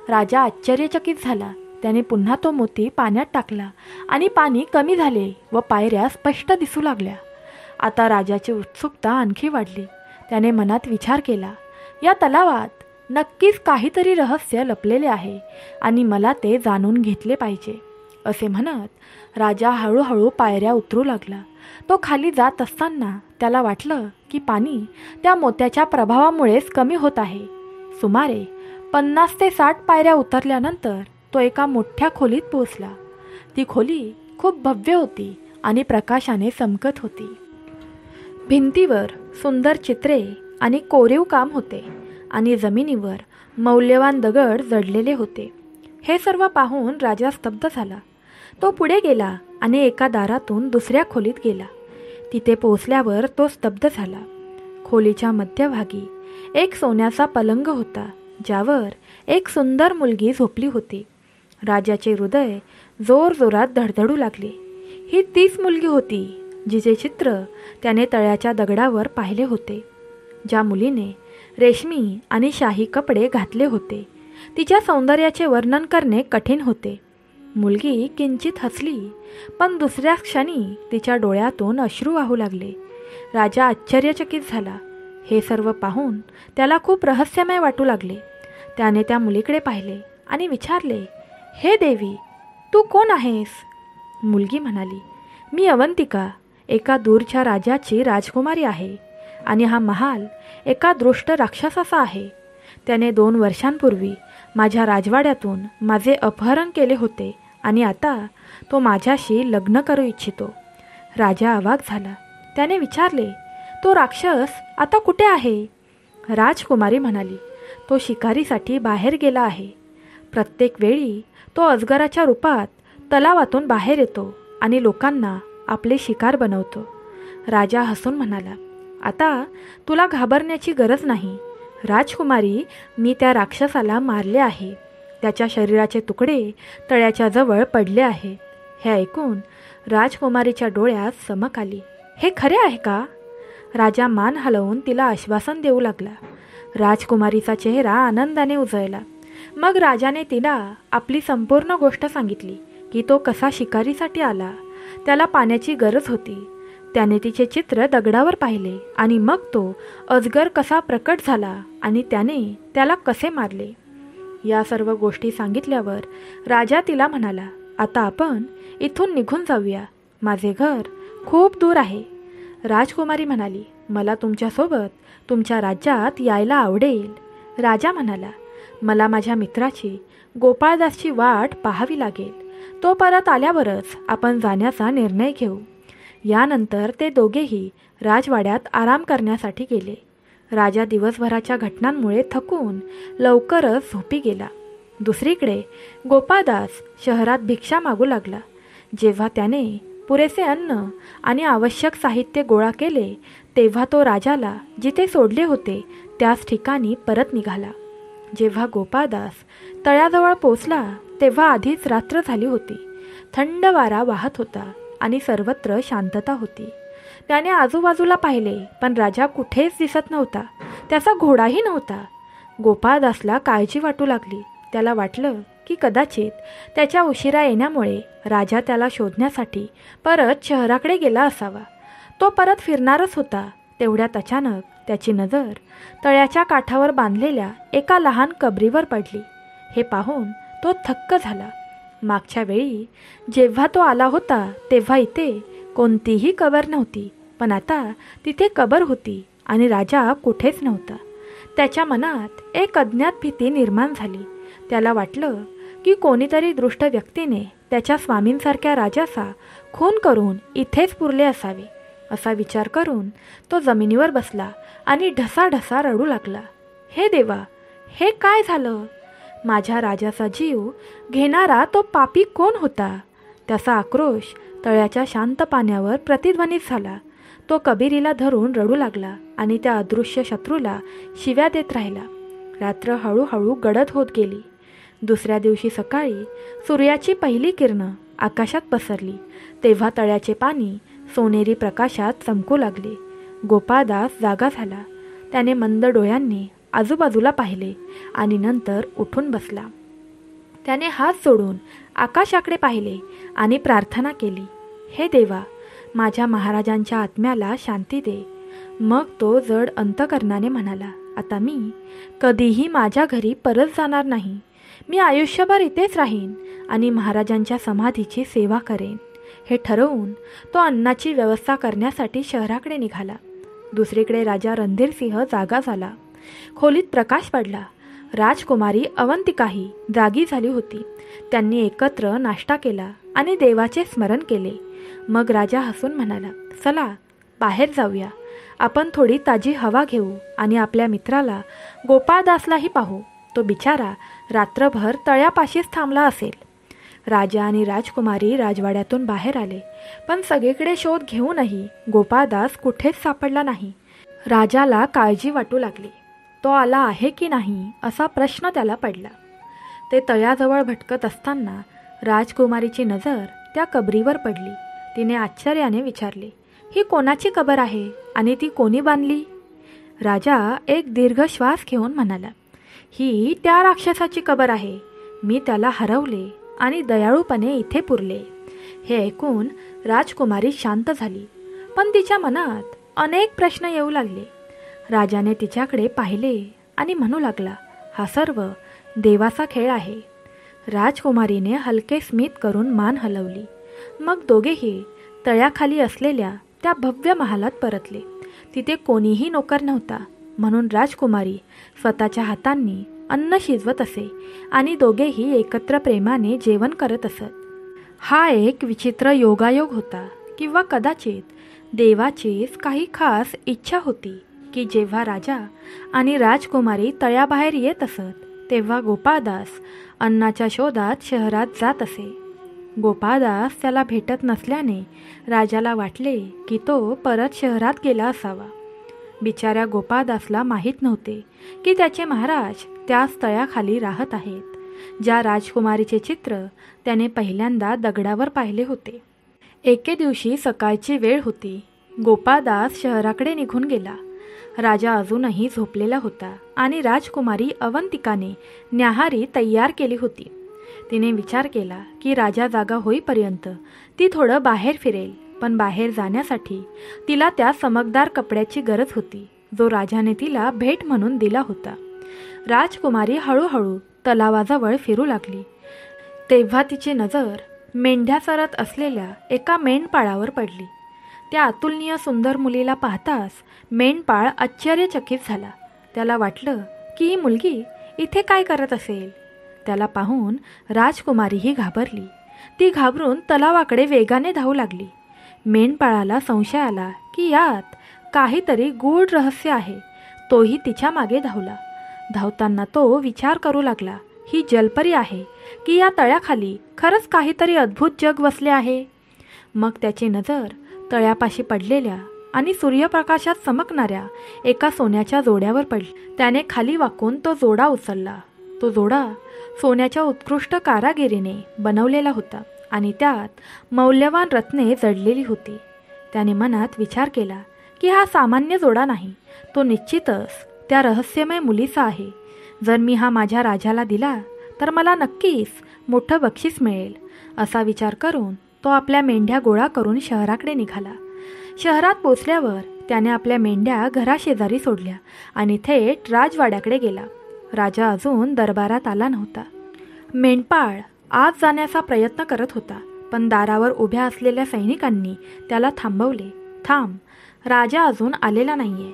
A: राजा आश्चर्यचकित झाला. त्याने पुन्हा तो मोती पाण्यात टाकला आणि पाणी कमी झाले व पायऱ्या स्पष्ट दिसू लागल्या. आता राजाची उत्सुकता आणखी वाढली. त्याने मनात विचार केला, या तलावात नक्कीच काहीतरी रहस्य लपलेले आहे आणि मला ते जाणून घेतले पाहिजे. असे म्हणत राजा हळूहळू पायऱ्या उतरू लागला. तो खाली जात असताना त्याला वाटलं की पाणी त्या मोत्याच्या प्रभावामुळेच कमी होत आहे. सुमारे 50 ते 60 पायऱ्या उतरल्यानंतर तो एका मोठ्या खोलीत पोहोचला. ती खोली खूप भव्य होती आणि प्रकाशाने चमकत होती. भिंतीवर सुंदर चित्रे आणि कोरीव काम होते आणि जमिनीवर मौल्यवान दगड जडलेले होते. हे सर्व पाहून राजा स्तब्ध झाला. तो पुढे गेला आणि एका दारातून दुसऱ्या खोलीत गेला. तिथे पोहोचल्यावर तो स्तब्ध झाला. खोलीच्या मध्यभागी एक सोन्याचा पलंग होता, ज्यावर एक सुंदर मुलगी झोपली होती. राजाचे हृदय जोरजोरात धडधडू लागले. ही तीच मुलगी होती जिचे चित्र त्याने तळ्याच्या दगडावर पाहिले होते. ज्या मुलीने रेशमी आणि शाही कपडे घातले होते, तिच्या सौंदर्याचे वर्णन करणे कठीण होते. मुलगी किंचित हसली, पण दुसऱ्या क्षणी तिच्या डोळ्यातून अश्रू वाहू लागले. राजा आश्चर्यचकित झाला. हे सर्व पाहून त्याला खूप रहस्यमय वाटू लागले. त्याने त्या मुलीकडे पाहिले आणि विचारले, हे देवी, तू कोण आहेस? मुलगी म्हणाली, मी अवंतिका, एका दूरच्या राजाची राजकुमारी आहे आणि हा महाल एका दुष्ट राक्षसाचा आहे. त्याने 2 वर्षांपूर्वी माझ्या राजवाड्यातून माझे अपहरण केले होते आणि आता तो माझ्याशी लग्न करू इच्छितो. राजा अवाक झाला. त्याने विचारले, तो राक्षस आता कुठे आहे? राजकुमारी म्हणाली, तो शिकारीसाठी बाहेर गेला आहे. प्रत्येक वेळी तो अजगराच्या रूपात तलावातून बाहेर येतो आणि लोकांना आपले शिकार बनवतो. राजा हसून म्हणाला, आता तुला घाबरण्याची गरज नाही. राजकुमारी, मी त्या राक्षसाला मारले आहे. त्याच्या शरीराचे तुकडे तळ्याच्या जवळ पडले आहे. हे ऐकून राजकुमारीच्या डोळ्यात चमक आली. हे खरे आहे का? राजा मान हलवून तिला आश्वासन देऊ लागला. राजकुमारीचा चेहरा आनंदाने उजळला. मग राजाने तिला आपली संपूर्ण गोष्ट सांगितली की तो कसा शिकारीसाठी आला. त्याला पाण्याची गरज होती. त्याने तिचे चित्र दगडावर पाहिले आणि मग तो अजगर कसा प्रकट झाला आणि त्याने त्याला कसे मारले. या सर्व गोष्टी सांगितल्यावर राजा तिला म्हणाला, आता आपण इथून निघून जाऊया. माझे घर खूप दूर आहे. राजकुमारी म्हणाली, मला तुमच्यासोबत तुमच्या राज्यात यायला आवडेल. राजा म्हणाला, मला माझ्या मित्राची गोपाळदासची वाट पाहावी लागेल. तो परत आल्यावरच आपण जाण्याचा निर्णय घेऊ. यानंतर ते दोघेही राजवाड्यात आराम करण्यासाठी गेले. राजा दिवसभराच्या घटनांमुळे थकून लवकरच झोपी गेला. दुसरीकडे गोपाळदास शहरात भिक्षा मागू लागला. जेव्हा त्याने पुरेसे अन्न आणि आवश्यक साहित्य गोळा केले, तेव्हा तो राजाला जिथे सोडले होते त्याच ठिकाणी परत निघाला. जेव्हा गोपाळदास तळ्याजवळ पोचला, तेव्हा आधीच रात्र झाली होती. थंड वारा वाहत होता आणि सर्वत्र शांतता होती. त्याने आजूबाजूला पाहिले, पण राजा कुठेच दिसत नव्हता. त्याचा घोडाही नव्हता. गोपाळदासला काळजी वाटू लागली. त्याला वाटलं की कदाचित त्याच्या उशिरा येण्यामुळे राजा त्याला शोधण्यासाठी परत शहराकडे गेला असावा. तो परत फिरणारच होता. तेवढ्यात अचानक त्याची नजर तळ्याच्या काठावर बांधलेल्या एका लहान कबरीवर पडली. हे पाहून तो थक्क झाला. मागच्या वेळी जेव्हा तो आला होता तेव्हा इथे कोणतीही कबर नव्हती, पण आता तिथे कबर होती आणि राजा कुठेच नव्हता. त्याच्या मनात एक अज्ञात भीती निर्माण झाली. त्याला वाटलं की कोणीतरी दृष्ट व्यक्तीने त्याच्या स्वामींसारख्या राजाचा खून करून इथेच पुरले असावे. असा विचार करून तो जमिनीवर बसला आणि ढसाढसा रडू लागला. हे देवा, हे काय झालं? माझ्या राजाचा जीव घेणारा तो पापी कोण होता? त्याचा आक्रोश तळ्याच्या शांत पाण्यावर प्रतिध्वनित झाला. तो कबीरीला धरून रडू लागला आणि त्या अदृश्य शत्रूला शिव्या देत राहिला. रात्र हळूहळू गडद होत गेली. दुसऱ्या दिवशी सकाळी सूर्याची पहिली किरणं आकाशात पसरली. तेव्हा तळ्याचे पाणी सोनेरी प्रकाशात चमकू लागले. गोपाळदास जागा झाला. त्याने मंद डोळ्यांनी आजूबाजूला पाहिले आणि नंतर उठून बसला. त्याने हात जोडून आकाशाकडे पाहिले आणि प्रार्थना केली, हे देवा, माझ्या महाराजांच्या आत्म्याला शांती दे. मग तो जड अंतकरणाने म्हणाला, आता मी कधीही माझ्या घरी परत जाणार नाही. मी आयुष्यभर इथेच राहीन आणि महाराजांच्या समाधीची सेवा करेन. हे ठरवून तो अन्नाची व्यवस्था करण्यासाठी शहराकडे निघाला. दुसरीकडे राजा रणधीरसिंह जागा झाला. खोलीत प्रकाश पडला. राजकुमारी अवंतिकाही जागी झाली होती. त्यांनी एकत्र नाश्ता केला आणि देवाचे स्मरण केले. मग राजा हसून म्हणाला, चला बाहेर जाऊया. आपण थोडी ताजी हवा घेऊ आणि आपल्या मित्राला गोपाळदासलाही पाहू. तो बिचारा रात्रभर तळ्यापाशीच थांबला असेल. राजा आणि राजकुमारी राजवाड्यातून बाहेर आले, पण सगळीकडे शोध घेऊनही गोपाळदास कुठेच सापडला नाही. राजाला काळजी वाटू लागली. तो आला आहे की नाही असा प्रश्न त्याला पडला. ते तळ्याजवळ भटकत असताना राजकुमारीची नजर त्या कबरीवर पडली. तिने आश्चर्याने विचारले, ही कोणाची कबर आहे आणि ती कोणी बांधली? राजा एक दीर्घ श्वास घेऊन म्हणाला, ही त्या राक्षसाची कबर आहे. मी त्याला हरवले आणि दयाळूपणे इथे पुरले. हे ऐकून राजकुमारी शांत झाली, पण तिच्या मनात अनेक प्रश्न येऊ लागले. राजाने तिच्याकडे पाहिले आणि म्हणू लागला, हा सर्व देवाचा खेळ आहे. राजकुमारीने हलके स्मित करून मान हलवली. मग दोघेही तळ्याखाली असलेल्या त्या भव्य महालात परतले. तिथे कोणीही नोकर नव्हता, म्हणून राजकुमारी स्वतःच्या हातांनी अन्न शिजवत असे आणि दोघेही एकत्र प्रेमाने जेवण करत असत. हा एक विचित्र योगायोग होता, किंवा कदाचित देवाचीच काही खास इच्छा होती की जेव्हा राजा आणि राजकुमारी तळ्याबाहेर येत असत तेव्हा गोपाळदास अन्नाच्या शोधात शहरात जात असे. गोपाळदास त्याला भेटत नसल्याने राजाला वाटले की तो परत शहरात गेला असावा. बिचाऱ्या गोपाळदासला माहीत नव्हते की त्याचे महाराज त्याच तळ्याखाली राहत आहेत, ज्या राजकुमारीचे चित्र त्याने पहिल्यांदा दगडावर पाहिले होते. एके दिवशी सकाळची वेळ होती. गोपाळदास शहराकडे निघून गेला. राजा अजूनही झोपलेला होता आणि राजकुमारी अवंतिकाने न्याहारी तयार केली होती. तिने विचार केला की राजा जागा होईपर्यंत ती थोडं बाहेर फिरेल, पण बाहेर जाण्यासाठी तिला त्या चमकदार कपड्याची गरज होती जो राजाने तिला भेट म्हणून दिला होता. राजकुमारी हळूहळू तलावाजवळ फिरू लागली. तेव्हा तिची नजर मेंढ्या चरत असलेल्या एका मेंढपाळावर पडली. त्या अतुलनीय सुंदर मुलीला पाहताच मेंढपाळ आश्चर्यचकित झाला. त्याला वाटलं की ही मुलगी इथे काय करत असेल. त्याला पाहून राजकुमारीही घाबरली. ती घाबरून तलावाकडे वेगाने धावू लागली. मेंढपाळाला संशय आला की यात काहीतरी गूढ रहस्य आहे. तोही तिच्या मागे धावला. धावताना तो विचार करू लागला, ही जलपरी आहे की या तळ्याखाली खरंच काहीतरी अद्भुत जग वसले आहे. मग त्याची नजर तळ्यापाशी पडलेल्या आणि सूर्यप्रकाशात चमकणाऱ्या एका सोन्याच्या जोड्यावर पडली. त्याने खाली वाकून तो जोडा उचलला. तो जोडा सोन्याच्या उत्कृष्ट कारागिरीने बनवलेला होता आणि त्यात मौल्यवान रत्ने जडलेली होती. त्याने मनात विचार केला की हा सामान्य जोडा नाही, तो निश्चितच त्या रहस्यमय मुलीचा आहे. जर मी हा माझ्या राजाला दिला तर मला नक्कीच मोठं बक्षीस मिळेल. असा विचार करून तो आपल्या मेंढ्या गोळा करून शहराकडे निघाला. शहरात पोचल्यावर त्याने आपल्या मेंढ्या घराशेजारी सोडल्या आणि थेट राजवाड्याकडे गेला. राजा अजून दरबारात आला नव्हता. मेंढपाळ आत जाण्याचा प्रयत्न करत होता, पण दारावर उभ्या असलेल्या सैनिकांनी त्याला थांबवले. थांब, राजा अजून आलेला नाहीये.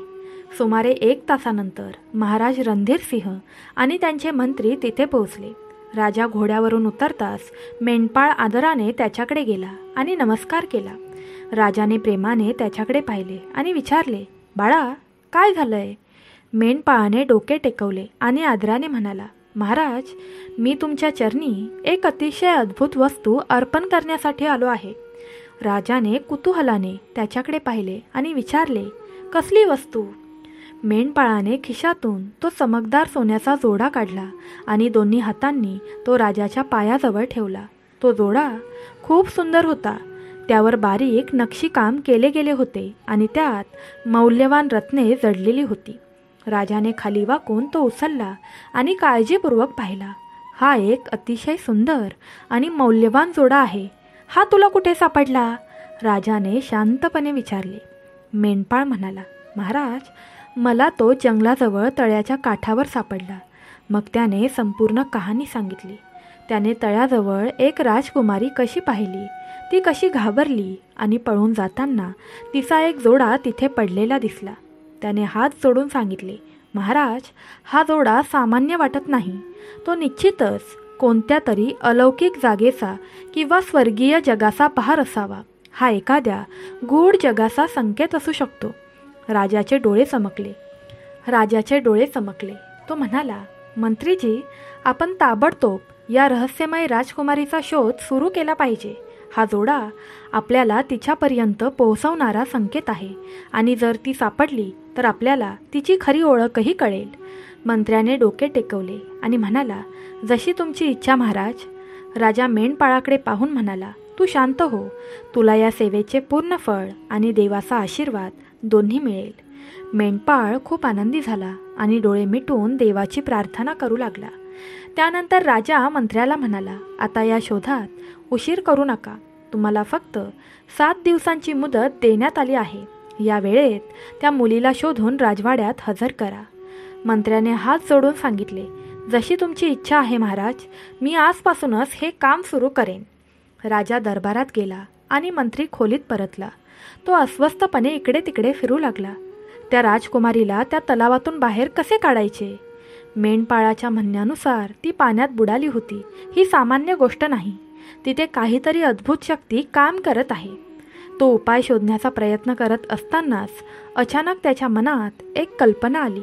A: सुमारे 1 तासानंतर महाराज रणधीरसिंह आणि त्यांचे मंत्री तिथे पोहोचले. राजा घोड्यावरून उतरताच मेंढपाळ आदराने त्याच्याकडे गेला आणि नमस्कार केला. राजाने प्रेमाने त्याच्याकडे पाहिले आणि विचारले, बाळा, काय झालंय? मेंढपाळाने डोके टेकवले आणि आदराने म्हणाला, महाराज, मी तुमच्या चरणी एक अतिशय अद्भुत वस्तू अर्पण करण्यासाठी आलो आहे. राजाने कुतूहलाने त्याच्याकडे पाहिले आणि विचारले, कसली वस्तू? मेंढपाळाने खिशातून तो चमकदार सोन्याचा जोडा काढला आणि दोन्ही हातांनी तो राजाच्या पायाजवळ ठेवला. तो जोडा खूप सुंदर होता. त्यावर बारीक नक्षीकाम केले गेले होते आणि त्यात मौल्यवान रत्ने जडलेली होती. राजाने खाली वाकून तो उचलला आणि काळजीपूर्वक पाहिला. हा एक अतिशय सुंदर आणि मौल्यवान जोडा आहे. हा तुला कुठे सापडला? राजाने शांतपणे विचारले. मेंढपाळ म्हणाला, महाराज, मला तो जंगलाजवळ तळ्याच्या काठावर सापडला. मग त्याने संपूर्ण कहाणी सांगितली. त्याने तळ्याजवळ एक राजकुमारी कशी पाहिली, ती कशी घाबरली आणि पळून जाताना तिचा एक जोडा तिथे पडलेला दिसला. त्याने हात जोडून सांगितले, महाराज, हा जोडा सामान्य वाटत नाही. तो निश्चितच कोणत्या तरी अलौकिक जागेचा किंवा स्वर्गीय जगाचा पहार असावा. हा एखाद्या गूढ जगाचा संकेत असू शकतो. राजाचे डोळे चमकले. तो म्हणाला, मंत्रीजी, आपण ताबडतोब या रहस्यमय राजकुमारीचा शोध सुरू केला पाहिजे. हा जोडा आपल्याला तिच्यापर्यंत पोहोचवणारा संकेत आहे आणि जर ती सापडली तर आपल्याला तिची खरी ओळखही कळेल. मंत्र्याने डोके टेकवले आणि म्हणाला, जशी तुमची इच्छा महाराज. राजा मेंढपाळाकडे पाहून म्हणाला, तू शांत हो. तुला या सेवेचे पूर्ण फळ आणि देवाचा आशीर्वाद दोन्ही मिळेल. मेंढपाळ खूप आनंदी झाला आणि डोळे मिटून देवाची प्रार्थना करू लागला. त्यानंतर राजा मंत्र्याला म्हणाला, आता या शोधात उशीर करू नका. तुम्हाला फक्त 7 दिवसांची मुदत देण्यात आली आहे. या वेळेत त्या मुलीला शोधून राजवाड्यात हजर करा. मंत्र्याने हात जोडून सांगितले, जशी तुमची इच्छा आहे महाराज. मी आजपासूनच हे काम सुरू करेन. राजा दरबारात गेला आणि मंत्री खोलीत परतला. तो अस्वस्थपणे इकडे तिकडे फिरू लागला. त्या राजकुमारीला त्या तलावातून बाहेर कसे काढायचे? मेंढपाळाच्या म्हणण्यानुसार ती पाण्यात बुडाली होती. ही सामान्य गोष्ट नाही. तिथे काहीतरी अद्भुत शक्ती काम करत आहे. तो उपाय शोधण्याचा प्रयत्न करत असतानाच अचानक त्याच्या मनात एक कल्पना आली.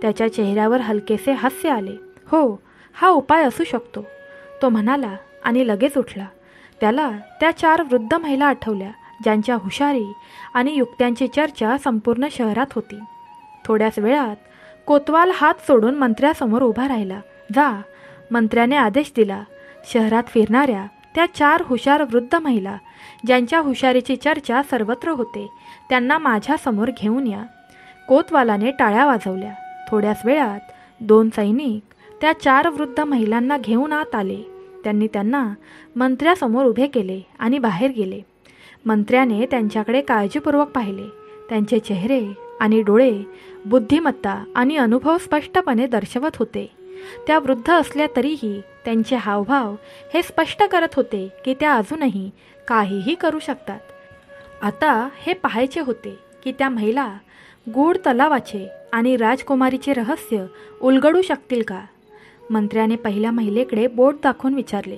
A: त्याच्या चेहऱ्यावर हलकेसे हास्य आले. हो, हा उपाय असू शकतो, तो म्हणाला आणि लगेच उठला. त्याला त्या 4 वृद्ध महिला आठवल्या, ज्यांच्या हुशारी आणि युक्त्यांची चर्चा संपूर्ण शहरात होती. थोड्याच वेळात कोतवाल हात सोडून मंत्र्यासमोर उभा राहिला. जा, मंत्र्याने आदेश दिला. शहरात फिरणाऱ्या त्या 4 हुशार वृद्ध महिला, ज्यांच्या हुशारीची चर्चा सर्वत्र होते, त्यांना माझ्यासमोर घेऊन या. कोतवालाने टाळ्या वाजवल्या. थोड्याच वेळात 2 सैनिक त्या 4 वृद्ध महिलांना घेऊन आत आले. त्यांनी त्यांना मंत्र्यासमोर उभे केले आणि बाहेर गेले. मंत्र्याने त्यांच्याकडे काळजीपूर्वक पाहिले. त्यांचे चेहरे आणि डोळे बुद्धिमत्ता आणि अनुभव स्पष्टपणे दर्शवत होते. त्या वृद्ध असल्या तरीही त्यांचे हावभाव हे स्पष्ट करत होते की त्या अजूनही काहीही करू शकतात. आता हे पाहायचे होते की त्या महिला गूढ तलावाचे आणि राजकुमारीचे रहस्य उलगडू शकतील का. मंत्र्याने पहिल्या महिलेकडे बोट दाखवून विचारले,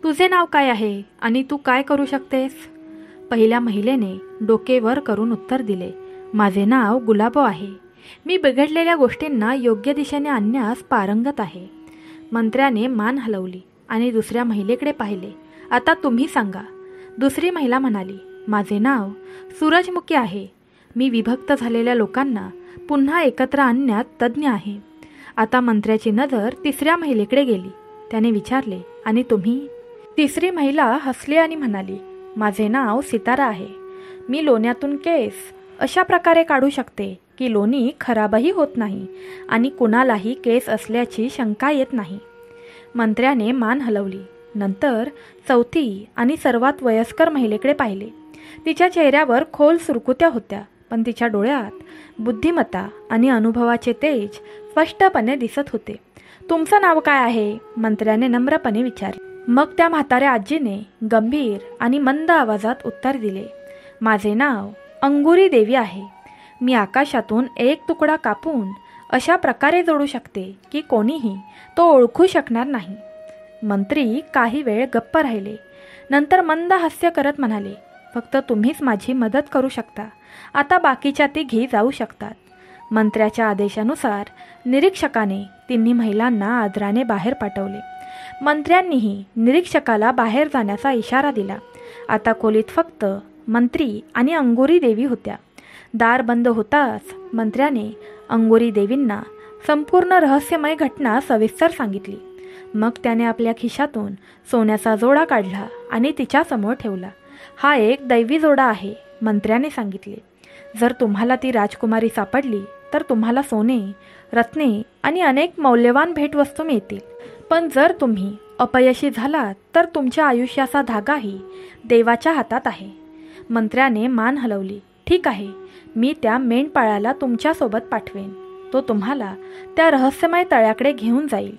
A: तुझे नाव काय आहे आणि तू काय करू शकतेस? पहिल्या महिलेने डोके वर करून उत्तर दिले, माझे नाव गुलाबो आहे. मी बिघडलेल्या गोष्टींना योग्य दिशेने आणण्यास पारंगत आहे. मंत्र्याने मान हलवली आणि दुसऱ्या महिलेकडे पाहिले. आता तुम्ही सांगा. दुसरी महिला म्हणाली, माझे नाव सूरजमुखी आहे. मी विभक्त झालेल्या लोकांना पुन्हा एकत्र आणण्यात तज्ज्ञ आहे. आता मंत्र्याची नजर तिसऱ्या महिलेकडे गेली. त्याने विचारले, आणि तुम्ही? तिसरी महिला हसली आणि म्हणाली, माझे नाव सितारा आहे. मी लोण्यातून केस अशा प्रकारे काढू शकते की लोणी खराबही होत नाही आणि कुणालाही केस असल्याची शंका येत नाही. मंत्र्याने मान हलवली. नंतर चौथी आणि सर्वात वयस्कर महिलेकडे पाहिले. तिच्या चेहऱ्यावर खोल सुरकुत्या होत्या, पण तिच्या डोळ्यात बुद्धिमत्ता आणि अनुभवाचे तेज स्पष्टपणे दिसत होते. तुमचं नाव काय आहे? मंत्र्याने नम्रपणे विचारले. मग त्या म्हाताऱ्या आजीने गंभीर आणि मंद आवाजात उत्तर दिले, माझे नाव अंगुरी देवी आहे. मी आकाशातून एक तुकडा कापून अशा प्रकारे जोडू शकते की कोणीही तो ओळखू शकणार नाही. मंत्री काही वेळ गप्प राहिले. नंतर मंद हास्य करत म्हणाले, फक्त तुम्हीच माझी मदत करू शकता. आता बाकीच्या तिघी जाऊ शकतात. मंत्र्याच्या आदेशानुसार निरीक्षकाने तिन्ही महिलांना आदराने बाहेर पाठवले. मंत्र्यांनीही निरीक्षकाला बाहेर जाण्याचा इशारा दिला. आता खोलीत फक्त मंत्री आणि अंगुरी देवी होत्या. दार बंद होताच मंत्र्याने अंगुरी देवींना संपूर्ण रहस्यमय घटना सविस्तर सांगितली. मग त्याने आपल्या खिशातून सोन्याचा जोडा काढला आणि तिच्यासमोर ठेवला. हा एक दैवी जोडा आहे, मंत्र्याने सांगितले. जर तुम्हाला ती राजकुमारी सापडली तर तुम्हाला सोने, रत्ने आणि अनेक मौल्यवान भेटवस्तू मिळतील. पण जर तुम्ही अपयशी झालात तर तुमच्या आयुष्याचा धागाही देवाच्या हातात आहे. मंत्र्याने मान हलवली. ठीक आहे, मी त्या मेंढपाळाला तुमच्यासोबत पाठवेन. तो तुम्हाला त्या रहस्यमय तळ्याकडे घेऊन जाईल.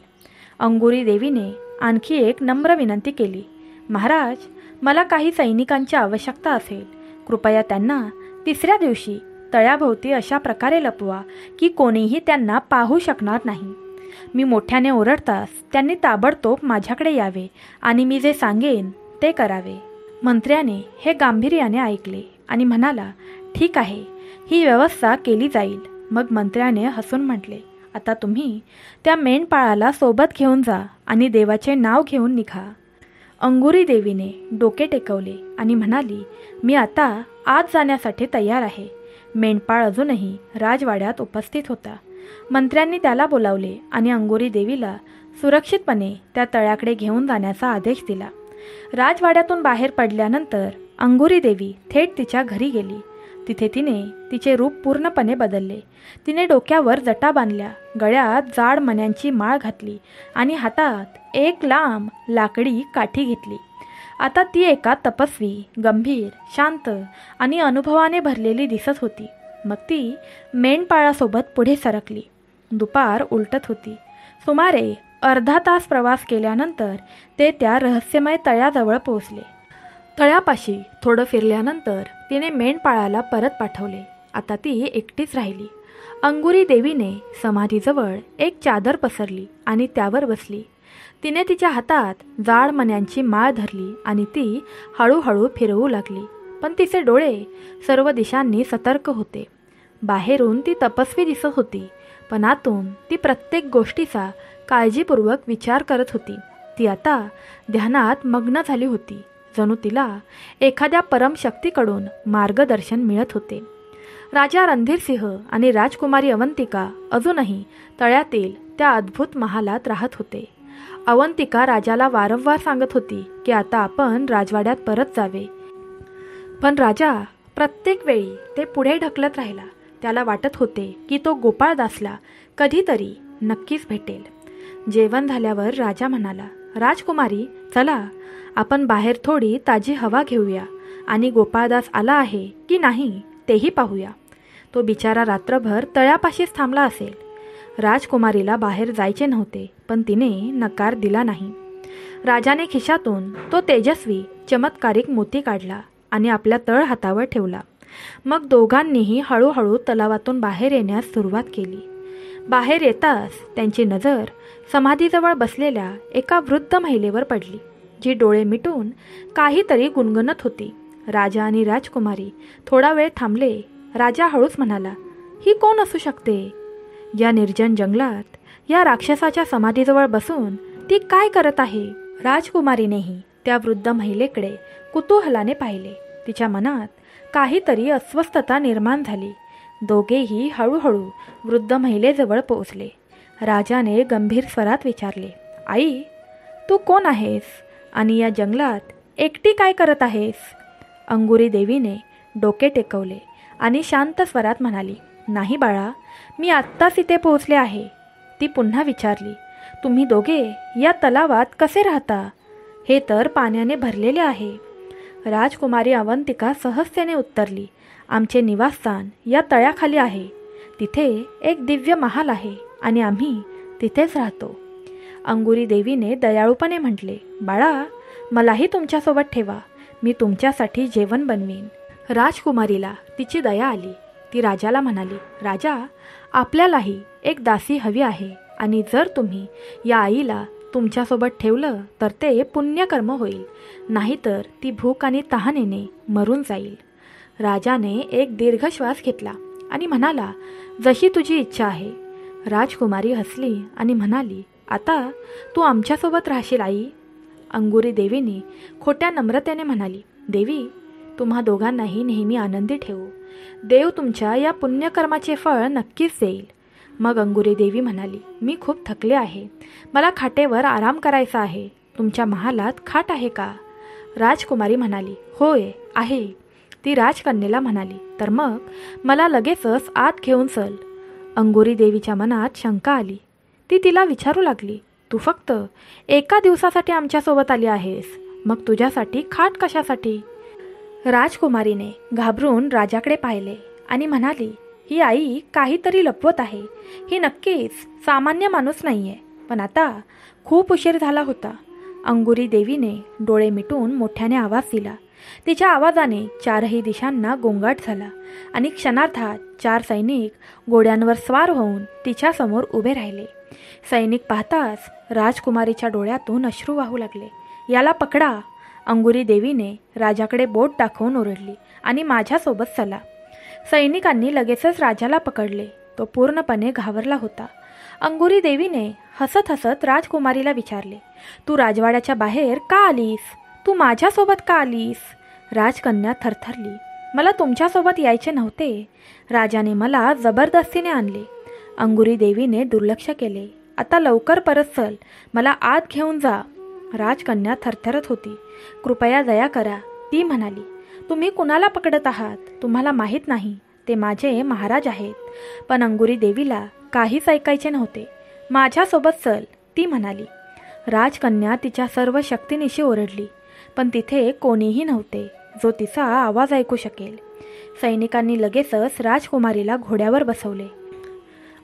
A: अंगुरी देवीने आणखी एक नम्र विनंती केली. महाराज, मला काही सैनिकांची आवश्यकता असेल. कृपया त्यांना 3ऱ्या दिवशी तळ्याभोवती अशा प्रकारे लपवा की कोणीही त्यांना पाहू शकणार नाही. मी मोठ्याने ओरडताच त्यांनी ताबडतोब माझ्याकडे यावे आणि मी जे सांगेन ते करावे. मंत्र्याने हे गांभीर्याने ऐकले आणि म्हणाला, ठीक आहे, ही व्यवस्था केली जाईल. मग मंत्र्याने हसून म्हटले, आता तुम्ही त्या मेंढपाळाला सोबत घेऊन जा आणि देवाचे नाव घेऊन निघा. अंगुरी देवीने डोके टेकवले आणि म्हणाली, मी आता आत जाण्यासाठी तयार आहे. मेंढपाळ अजूनही राजवाड्यात उपस्थित होता. मंत्र्यांनी त्याला बोलावले आणि अंगुरी देवीला सुरक्षितपणे त्या तळ्याकडे घेऊन जाण्याचा आदेश दिला. राजवाड्यातून बाहेर पडल्यानंतर अंगुरी देवी थेट तिच्या घरी गेली. तिथे तिने तिचे रूप पूर्णपणे बदलले. तिने डोक्यावर जटा बांधल्या, गळ्यात जाड मण्यांची माळ घातली आणि हातात एक लांब लाकडी काठी घेतली. आता ती एका तपस्वी, गंभीर, शांत आणि अनुभवाने भरलेली दिसत होती. मग ती मेंढपाळासोबत पुढे सरकली. दुपार उलटत होती. सुमारे अर्धा तास प्रवास केल्यानंतर ते त्या रहस्यमय तळ्याजवळ पोहोचले. तळ्यापाशी थोडं फिरल्यानंतर तिने मेंढपाळाला परत पाठवले. आता ती एकटीच राहिली. अंगुरी देवीने समाधीजवळ एक चादर पसरली आणि त्यावर बसली. तिने तिच्या हातात जाड मण्यांची माळ धरली आणि ती हळूहळू फिरवू लागली. पण तिचे डोळे सर्व दिशांनी सतर्क होते. बाहेरून ती तपस्वी दिसत होती, पण आतून ती प्रत्येक गोष्टीचा काळजीपूर्वक विचार करत होती. ती आता ध्यानात मग्न झाली होती, जणू तिला एखाद्या परमशक्तीकडून मार्गदर्शन मिळत होते. राजा रणधीरसिंह आणि राजकुमारी अवंतिका अजूनही तळ्यातील त्या अद्भुत महालात राहत होते. अवंतिका राजाला वारंवार सांगत होती की आता आपण राजवाड्यात परत जावे, पण राजा प्रत्येक वेळी ते पुढे ढकलत राहिला. त्याला वाटत होते की तो गोपाळदासला कधीतरी नक्कीच भेटेल. जेवण झाल्यावर राजा म्हणाला, राजकुमारी, चला आपण बाहेर थोडी ताजी हवा घेऊया आणि गोपाळदास आला आहे की नाही तेही पाहूया. तो बिचारा रात्रभर तळ्यापाशीच थांबला असेल. राजकुमारीला बाहेर जायचे नव्हते, पण तिने नकार दिला नाही. राजाने खिशातून तो तेजस्वी चमत्कारिक मोती काढला आणि आपल्या तळ हातावर ठेवला. मग दोघांनीही हळूहळू तलावातून बाहेर येण्यास सुरुवात केली. बाहेर येताच त्यांची नजर समाधीजवळ बसलेल्या एका वृद्ध महिलेवर पडली, जी डोळे मिटून काहीतरी गुणगुणत होती. राजा आणि राजकुमारी थोडा वेळ थांबले. राजा हळूच म्हणाला, ही कोण असू शकते? या निर्जन जंगलात या राक्षसाच्या समाधीजवळ बसून ती काय करत आहे? राजकुमारीनेही त्या वृद्ध महिलेकडे कुतूहलाने पाहिले. तिच्या मनात काहीतरी अस्वस्थता निर्माण झाली. दोघेही हळूहळू वृद्ध महिलेजवळ पोहोचले. राजाने गंभीर स्वरात विचारले, आई, तू कोण आहेस आणि या जंगलात एकटी काय करत आहेस? अंगुरी देवीने डोके टेकवले आणि शांत स्वरात म्हणाली, नाही बाळा, मी आत्ताच इथे पोहोचले आहे. ती पुन्हा विचारली, तुम्ही दोघे या तलावात कसे राहता? हे तर पाण्याने भरलेले आहे. राजकुमारी अवंतिका सहजतेने उत्तरली, आमचे निवासस्थान या तळ्याखाली आहे. तिथे एक दिव्य महाल आहे आणि आम्ही तिथेच राहतो. अंगुरी देवीने दयाळूपणे म्हटले, बाळा, मलाही तुमच्यासोबत ठेवा. मी तुमच्यासाठी जेवण बनवीन. राजकुमारीला तिची दया आली. ती राजाला म्हणाली, राजा, आपल्यालाही एक दासी हवी आहे आणि जर तुम्ही या आईला तुमच्यासोबत ठेवलं तर ते पुण्यकर्म होईल, नाहीतर ती भूक आणि तहानेने मरून जाईल. राजाने एक दीर्घ श्वास घेतला आणि म्हणाला, जशी तुझी इच्छा आहे. राजकुमारी हसली आणि म्हणाली, आता तू आमच्यासोबत राहशील आई? अंगुरी देवीने खोट्या नम्रतेने म्हणाली, देवी, तुम्हा दोघांनाही नेहमी आनंदी ठेवू. देव तुमच्या या पुण्यकर्माचे फळ नक्कीच देईल. मग अंगुरी देवी म्हणाली, मी खूप थकले आहे. मला खाटेवर आराम करायचा आहे. तुमच्या महालात खाट आहे का? राजकुमारी म्हणाली, होय आहे. ती राजकन्येला म्हणाली, तर मग मला लगेचच आत घेऊन चल. अंगुरी देवीच्या मनात शंका आली. ती तिला विचारू लागली, तू फक्त एका दिवसासाठी आमच्यासोबत आली आहेस, मग तुझ्यासाठी खाट कशासाठी? राजकुमारीने घाबरून राजाकडे पाहिले आणि म्हणाली, ही आई काहीतरी लपवत आहे. ही नक्कीच सामान्य माणूस नाहीये. पण आता खूप उशीर झाला होता. अंगुरी देवीने डोळे मिटून मोठ्याने आवाज दिला. तिच्या आवाजाने चारही दिशांना गोंगाट झाला आणि क्षणार्धात 4 सैनिक घोड्यांवर स्वार होऊन तिच्यासमोर उभे राहिले. सैनिक पाहताच राजकुमारीच्या डोळ्यातून अश्रू वाहू लागले. याला पकडा, अंगुरी देवीने राजाकडे बोट दाखवून ओरडली, आणि माझ्यासोबत चला. सैनिकांनी लगेचच राजाला पकडले. तो पूर्णपणे घाबरला होता. अंगुरी देवीने हसत हसत राजकुमारीला विचारले, तू राजवाड्याच्या बाहेर का आलीस? तू माझ्यासोबत का आलीस? राजकन्या थरथरली. मला तुमच्यासोबत यायचे नव्हते. राजाने मला जबरदस्तीने आणले. अंगुरी देवीने दुर्लक्ष केले. आता लवकर परत चल, मला आत घेऊन जा. राजकन्या थरथरत होती. कृपया दया करा, ती म्हणाली. तुम्ही कुणाला पकडत आहात? तुम्हाला माहीत नाही, ते माझे महाराज आहेत. पण अंगुरी देवीला काहीच ऐकायचे नव्हते. माझ्यासोबत चल, ती म्हणाली. राजकन्या तिच्या सर्व शक्तीनिशी ओरडली, पण तिथे कोणीही नव्हते जो तिचा आवाज ऐकू शकेल. सैनिकांनी लगेचच राजकुमारीला घोड्यावर बसवले.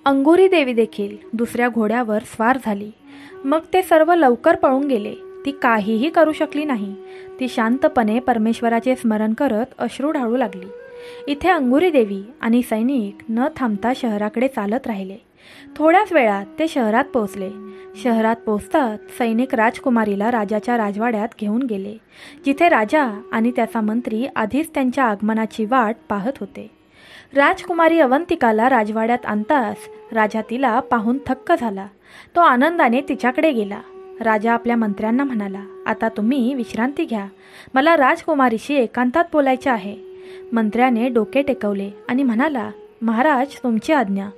A: अंगुरी देवी देखील दुसऱ्या घोड्यावर स्वार झाली. मग ते सर्व लवकर पळून गेले. ती काहीही करू शकली नाही. ती शांतपणे परमेश्वराचे स्मरण करत अश्रू ढाळू लागली. इथे अंगुरी देवी आणि सैनिक न थांबता शहराकडे चालत राहिले. थोड्याच वेळात ते शहरात पोहोचले. शहरात पोहोचताच सैनिक राजकुमारीला राजाच्या राजवाड्यात घेऊन गेले, जिथे राजा आणि त्याचा मंत्री आधीच त्यांच्या आगमनाची वाट पाहत होते. राजकुमारी अवंतिकाला राजवाड्यात आणताच राजा तिला पाहून थक्क झाला. तो आनंदाने तिच्याकडे गेला. राजा आपल्या मंत्र्यांना म्हणाला, आता तुम्ही विश्रांती घ्या. मला राजकुमारीशी एकांतात बोलायचे आहे. मंत्र्याने डोके टेकवले आणि म्हणाला, महाराज, तुमची आज्ञा.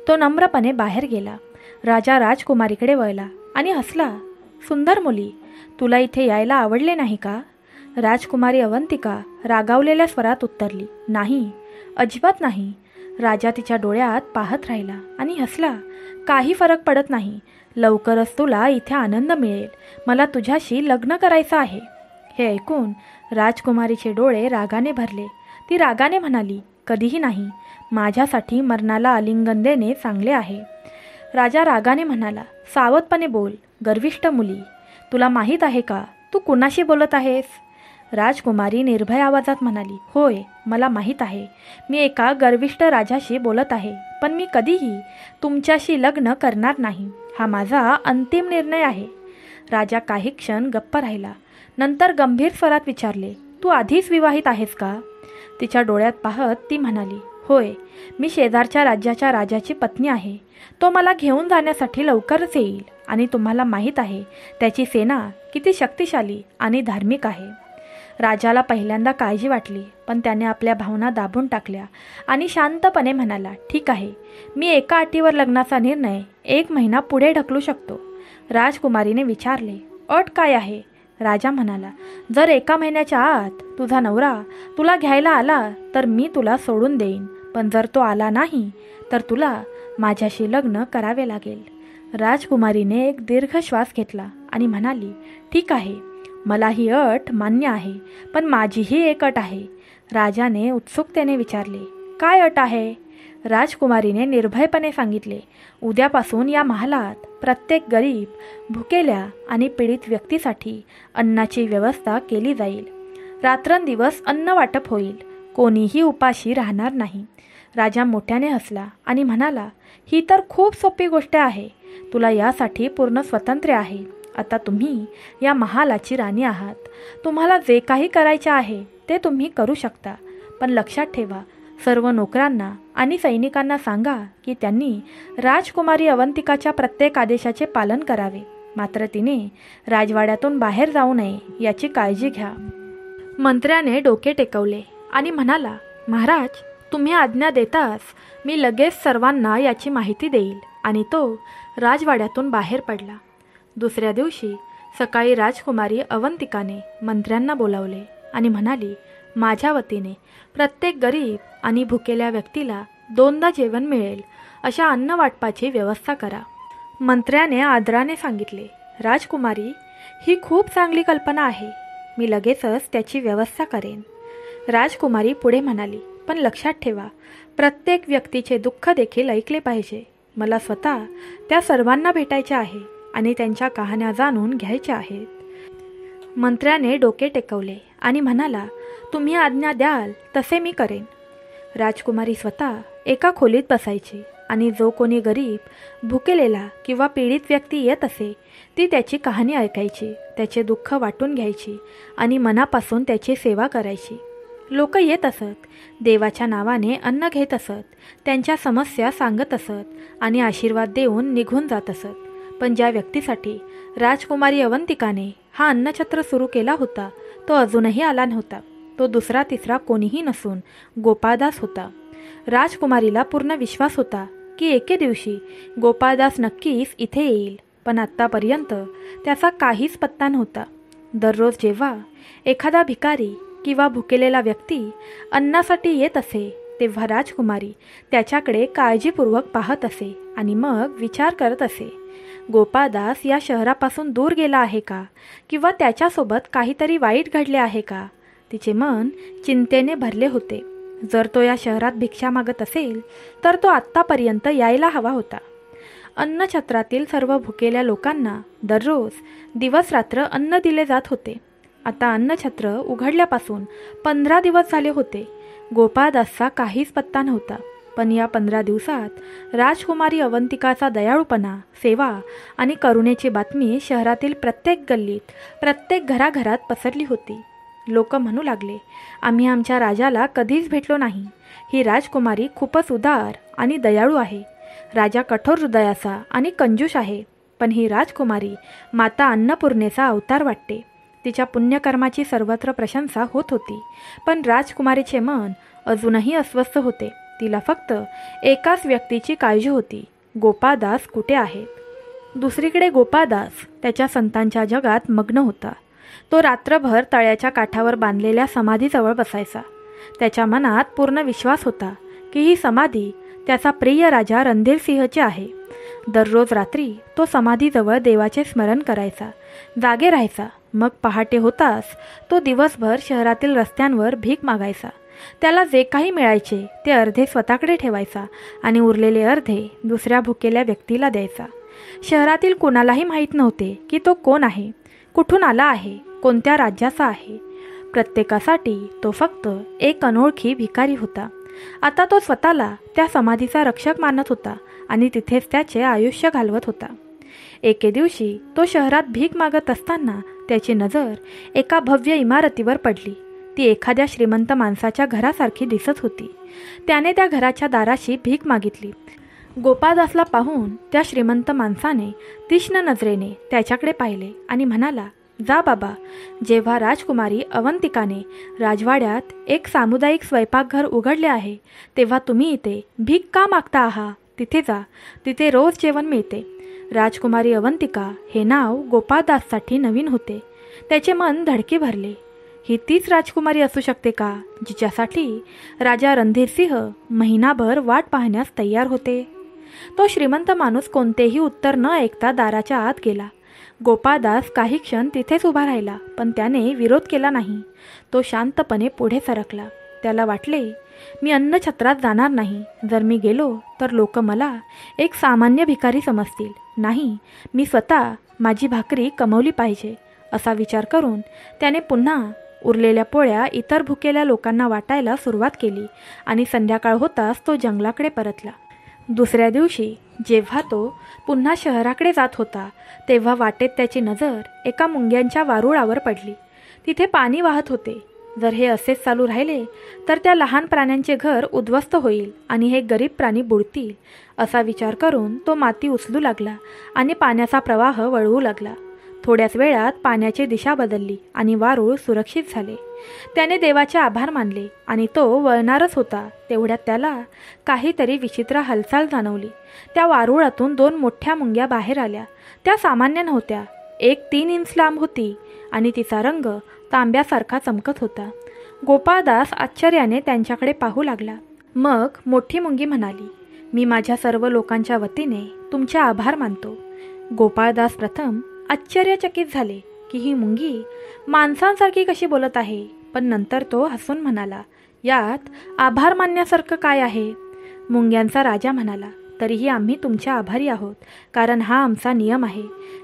A: तो नम्रपणे बाहेर गेला. राजा राजकुमारीकडे वळला आणि हसला. सुंदर मुली, तुला इथे यायला आवडले नाही का? राजकुमारी अवंतिका रागावलेल्या स्वरात उत्तरली, नाही, अजिबात नाही. राजा तिच्या डोळ्यात पाहत राहिला आणि हसला. काही फरक पडत नाही. लवकरच तुला इथे आनंद मिळेल. मला तुझ्याशी लग्न करायचं आहे. हे ऐकून राजकुमारीचे डोळे रागाने भरले. ती रागाने म्हणाली, कधीही नाही. माझ्यासाठी मरणाला आलिंगन देणे चांगले आहे. राजा रागाने म्हणाला, सावधपणे बोल, गर्विष्ठ मुली. तुला माहीत आहे का तू कुणाशी बोलत आहेस? राजकुमारी निर्भय आवाजात म्हणाली, होय, मला माहीत आहे. मी एका गर्विष्ठ राजाशी बोलत आहे. पण मी कधीही तुमच्याशी लग्न करणार नाही. हा माझा अंतिम निर्णय आहे. राजा काही क्षण गप्प राहिला. नंतर गंभीर स्वरात विचारले, तू आधीच विवाहित आहेस का? तिच्या डोळ्यात पाहत ती म्हणाली, होय, मी शेजारच्या राज्याच्या राजाची पत्नी आहे. तो मला घेऊन जाण्यासाठी लवकरच येईल आणि तुम्हाला माहीत आहे त्याची सेना किती शक्तिशाली आणि धार्मिक आहे. राजाला पहिल्यांदा काळजी वाटली, पण त्याने आपल्या भावना दाबून टाकल्या आणि शांतपणे म्हणाला, ठीक आहे, मी एका अटीवर लग्नाचा निर्णय 1 महिना पुढे ढकलू शकतो. राजकुमारीने विचारले, अट काय आहे? राजा म्हणाला, जर 1 महिन्याच्या आत तुझा नवरा तुला घ्यायला आला तर मी तुला सोडून देईन. पण जर तो आला नाही तर तुला माझ्याशी लग्न करावे लागेल. राजकुमारीने एक दीर्घ श्वास घेतला आणि म्हणाली, ठीक आहे, मला ही अट मान्य आहे. पण माझीही एक अट आहे. राजाने उत्सुकतेने विचारले, काय अट आहे? राजकुमारीने निर्भयपणे सांगितले, उद्यापासून या महालात प्रत्येक गरीब, भुकेल्या आणि पीडित व्यक्तीसाठी अन्नाची व्यवस्था केली जाईल. रात्रंदिवस अन्न वाटप होईल. कोणीही उपाशी राहणार नाही. राजा मोठ्याने हसला आणि म्हणाला, ही तर खूप सोपी गोष्ट आहे. तुला यासाठी पूर्ण स्वातंत्र्य आहे. आता तुम्ही या महालाची राणी आहात. तुम्हाला जे काही करायचे आहे ते तुम्ही करू शकता. पण लक्षात ठेवा, सर्व नोकरांना आणि सैनिकांना सांगा की त्यांनी राजकुमारी अवंतिकाच्या प्रत्येक आदेशाचे पालन करावे. मात्र तिने राजवाड्यातून बाहेर जाऊ नये याची काळजी घ्या. मंत्र्याने डोके टेकवले आणि म्हणाला, महाराज, तुम्ही आज्ञा देताच मी लगेच सर्वांना याची माहिती देईल. आणि तो राजवाड्यातून बाहेर पडला. दुसऱ्या दिवशी सकाळी राजकुमारी अवंतिकाने मंत्र्यांना बोलावले आणि म्हणाली, माझ्या वतीने प्रत्येक गरीब आणि भुकेल्या व्यक्तीला 2दा जेवण मिळेल. अशा अन्न वाटपाची व्यवस्था करा. मंत्र्याने आदराने सांगितले, राजकुमारी, ही खूप चांगली कल्पना आहे. मी लगेचच त्याची व्यवस्था करेन. राजकुमारी पुढे म्हणाली, पण लक्षात ठेवा, प्रत्येक व्यक्तीचे दुःख देखील ऐकले पाहिजे. मला स्वतः त्या सर्वांना भेटायचे आहे आणि त्यांच्या कहाण्या जाणून घ्यायच्या आहेत. मंत्र्याने डोके टेकवले आणि म्हणाला, तुम्ही आज्ञा द्याल तसे मी करेन. राजकुमारी स्वतः एका खोलीत बसायची आणि जो कोणी गरीब, भुकेलेला किंवा पीडित व्यक्ती येत असे ती त्याची कहाणी ऐकायची, त्याचे दुःख वाटून घ्यायची आणि मनापासून त्याची सेवा करायची. लोक येत असत, देवाच्या नावाने अन्न घेत असत, त्यांच्या समस्या सांगत असत आणि आशीर्वाद देऊन निघून जात असत. पण ज्या व्यक्तीसाठी राजकुमारी अवंतिकाने हा अन्नछत्र सुरू केला होता तो अजूनही आला नव्हता. तो दुसरा तिसरा कोणीही नसून गोपाळदास होता. राजकुमारीला पूर्ण विश्वास होता की एके दिवशी गोपाळदास नक्कीच इथे येईल, पण आत्तापर्यंत त्याचा काहीच पत्ता नव्हता. दररोज जेव्हा एखादा भिकारी किंवा भुकेलेला व्यक्ती अन्नासाठी येत असे तेव्हा राजकुमारी त्याच्याकडे काळजीपूर्वक पाहत असे आणि मग विचार करत असे, गोपाळदास या शहरापासून दूर गेला आहे का, किंवा त्याच्यासोबत काहीतरी वाईट घडले आहे का. तिचे मन चिंतेने भरले होते. जर तो या शहरात भिक्षा मागत असेल तर तो आत्तापर्यंत यायला हवा होता. अन्नछत्रातील सर्व भुकेल्या लोकांना दररोज दिवस रात्र अन्न दिले जात होते. आता अन्नछत्र उघडल्यापासून 15 दिवस झाले होते. गोपाळदासचा काहीच पत्ता नव्हता. पण या 15 दिवसात राजकुमारी अवंतिकाचा दयाळूपणा, सेवा आणि करुणेची बातमी शहरातील प्रत्येक गल्लीत, प्रत्येक घराघरात पसरली होती. लोक म्हणू लागले, आम्ही आमच्या राजाला कधीच भेटलो नाही. ही राजकुमारी खूपच उदार आणि दयाळू आहे. राजा कठोर हृदयाचा आणि कंजूष आहे, पण ही राजकुमारी माता अन्नपूर्णेचा अवतार वाटते. तिच्या पुण्यकर्माची सर्वत्र प्रशंसा होत होती. पण राजकुमारीचे मन अजूनही अस्वस्थ होते. तिला फक्त एकाच व्यक्तीची काळजी होती, गोपाळदास कुठे आहे. दुसरीकडे गोपाळदास त्याच्या संतांच्या जगात मग्न होता. तो रात्रभर तळ्याच्या काठावर बांधलेल्या समाधीजवळ बसायचा. त्याच्या मनात पूर्ण विश्वास होता की ही समाधी त्याचा प्रिय राजा रणधीरसिंहची आहे. दररोज रात्री तो समाधीजवळ देवाचे स्मरण करायचा, जागे राहायचा. मग पहाटे होताच तो दिवसभर शहरातील रस्त्यांवर भीक मागायचा. त्याला जे काही मिळायचे ते अर्धे स्वतःकडे ठेवायचा आणि उरलेले अर्धे दुसऱ्या भुकेल्या व्यक्तीला द्यायचा. शहरातील कोणालाही माहीत नव्हते की तो कोण आहे, कुठून आला आहे, कोणत्या राज्याचा आहे. प्रत्येकासाठी तो फक्त एक अनोळखी भिकारी होता. आता तो स्वतःला त्या समाधीचा रक्षक मानत होता आणि तिथेच त्याचे आयुष्य घालवत होता. एके दिवशी तो शहरात भीक मागत असताना त्याची नजर एका भव्य इमारतीवर पडली. ती एखाद्या श्रीमंत माणसाच्या घरासारखी दिसत होती. त्याने त्या घराच्या दाराशी भीक मागितली. गोपाळदासला पाहून त्या श्रीमंत माणसाने तीक्ष्ण नजरेने त्याच्याकडे पाहिले आणि म्हणाला, जा बाबा, जेव्हा राजकुमारी अवंतिकाने राजवाड्यात एक सामुदायिक स्वयंपाकघर उघडले आहे तेव्हा तुम्ही इथे भीक का मागता आहात? तिथे जा, तिथे रोज जेवण मिळते. राजकुमारी अवंतिका हे नाव गोपाळदाससाठी नवीन होते. त्याचे मन धडकी भरले. ही तीच राजकुमारी असू शकते का जिच्यासाठी राजा रणधीरसिंह महिनाभर वाट पाहण्यास तयार होते? तो श्रीमंत माणूस कोणतेही उत्तर न ऐकता दाराच्या आत गेला. गोपाळदास काही क्षण तिथेच उभा राहिला, पण त्याने विरोध केला नाही. तो शांतपणे पुढे सरकला. त्याला वाटले, मी अन्नछत्रात जाणार नाही. जर मी गेलो तर लोक मला एक सामान्य भिकारी समजतील. नाही, मी स्वतः माझी भाकरी कमवली पाहिजे. असा विचार करून त्याने पुन्हा उरलेल्या पोळ्या इतर भुकेल्या लोकांना वाटायला सुरुवात केली आणि संध्याकाळ होताच तो जंगलाकडे परतला. दुसऱ्या दिवशी जेव्हा तो पुन्हा शहराकडे जात होता तेव्हा वाटेत त्याची नजर एका मुंग्यांच्या वारुळावर पडली. तिथे पाणी वाहत होते. जर हे असेच चालू राहिले तर त्या लहान प्राण्यांचे घर उद्ध्वस्त होईल आणि हे गरीब प्राणी बुडतील. असा विचार करून तो माती उचलू लागला आणि पाण्याचा प्रवाह वळवू लागला. थोड्याच वेळात पाण्याची दिशा बदलली आणि वारूळ सुरक्षित झाले. त्याने देवाचे आभार मानले आणि तो वळणारच होता तेवढ्यात त्याला काहीतरी विचित्र हालचाल जाणवली. त्या वारुळातून 2 मोठ्या मुंग्या बाहेर आल्या. त्या सामान्य नव्हत्या. एक 3 इंच लांब होती आणि तिचा रंग तांब्यासारखा चमकत होता. गोपाळदास आश्चर्याने त्यांच्याकडे पाहू लागला. मग मोठी मुंगी म्हणाली, मी माझ्या सर्व लोकांच्या वतीने तुमचे आभार मानतो. गोपाळदास प्रथम आश्चर्यचकित झाले की ही मुंगी माणसांसारखी कशी बोलत आहे, पण नंतर तो हसून म्हणाला, यात आभार मानण्यासारखं काय आहे? मुंग्यांचा राजा म्हणाला, तरीही आम्ही तुमच्या आभारी आहोत, कारण हा आमचा नियम आहे.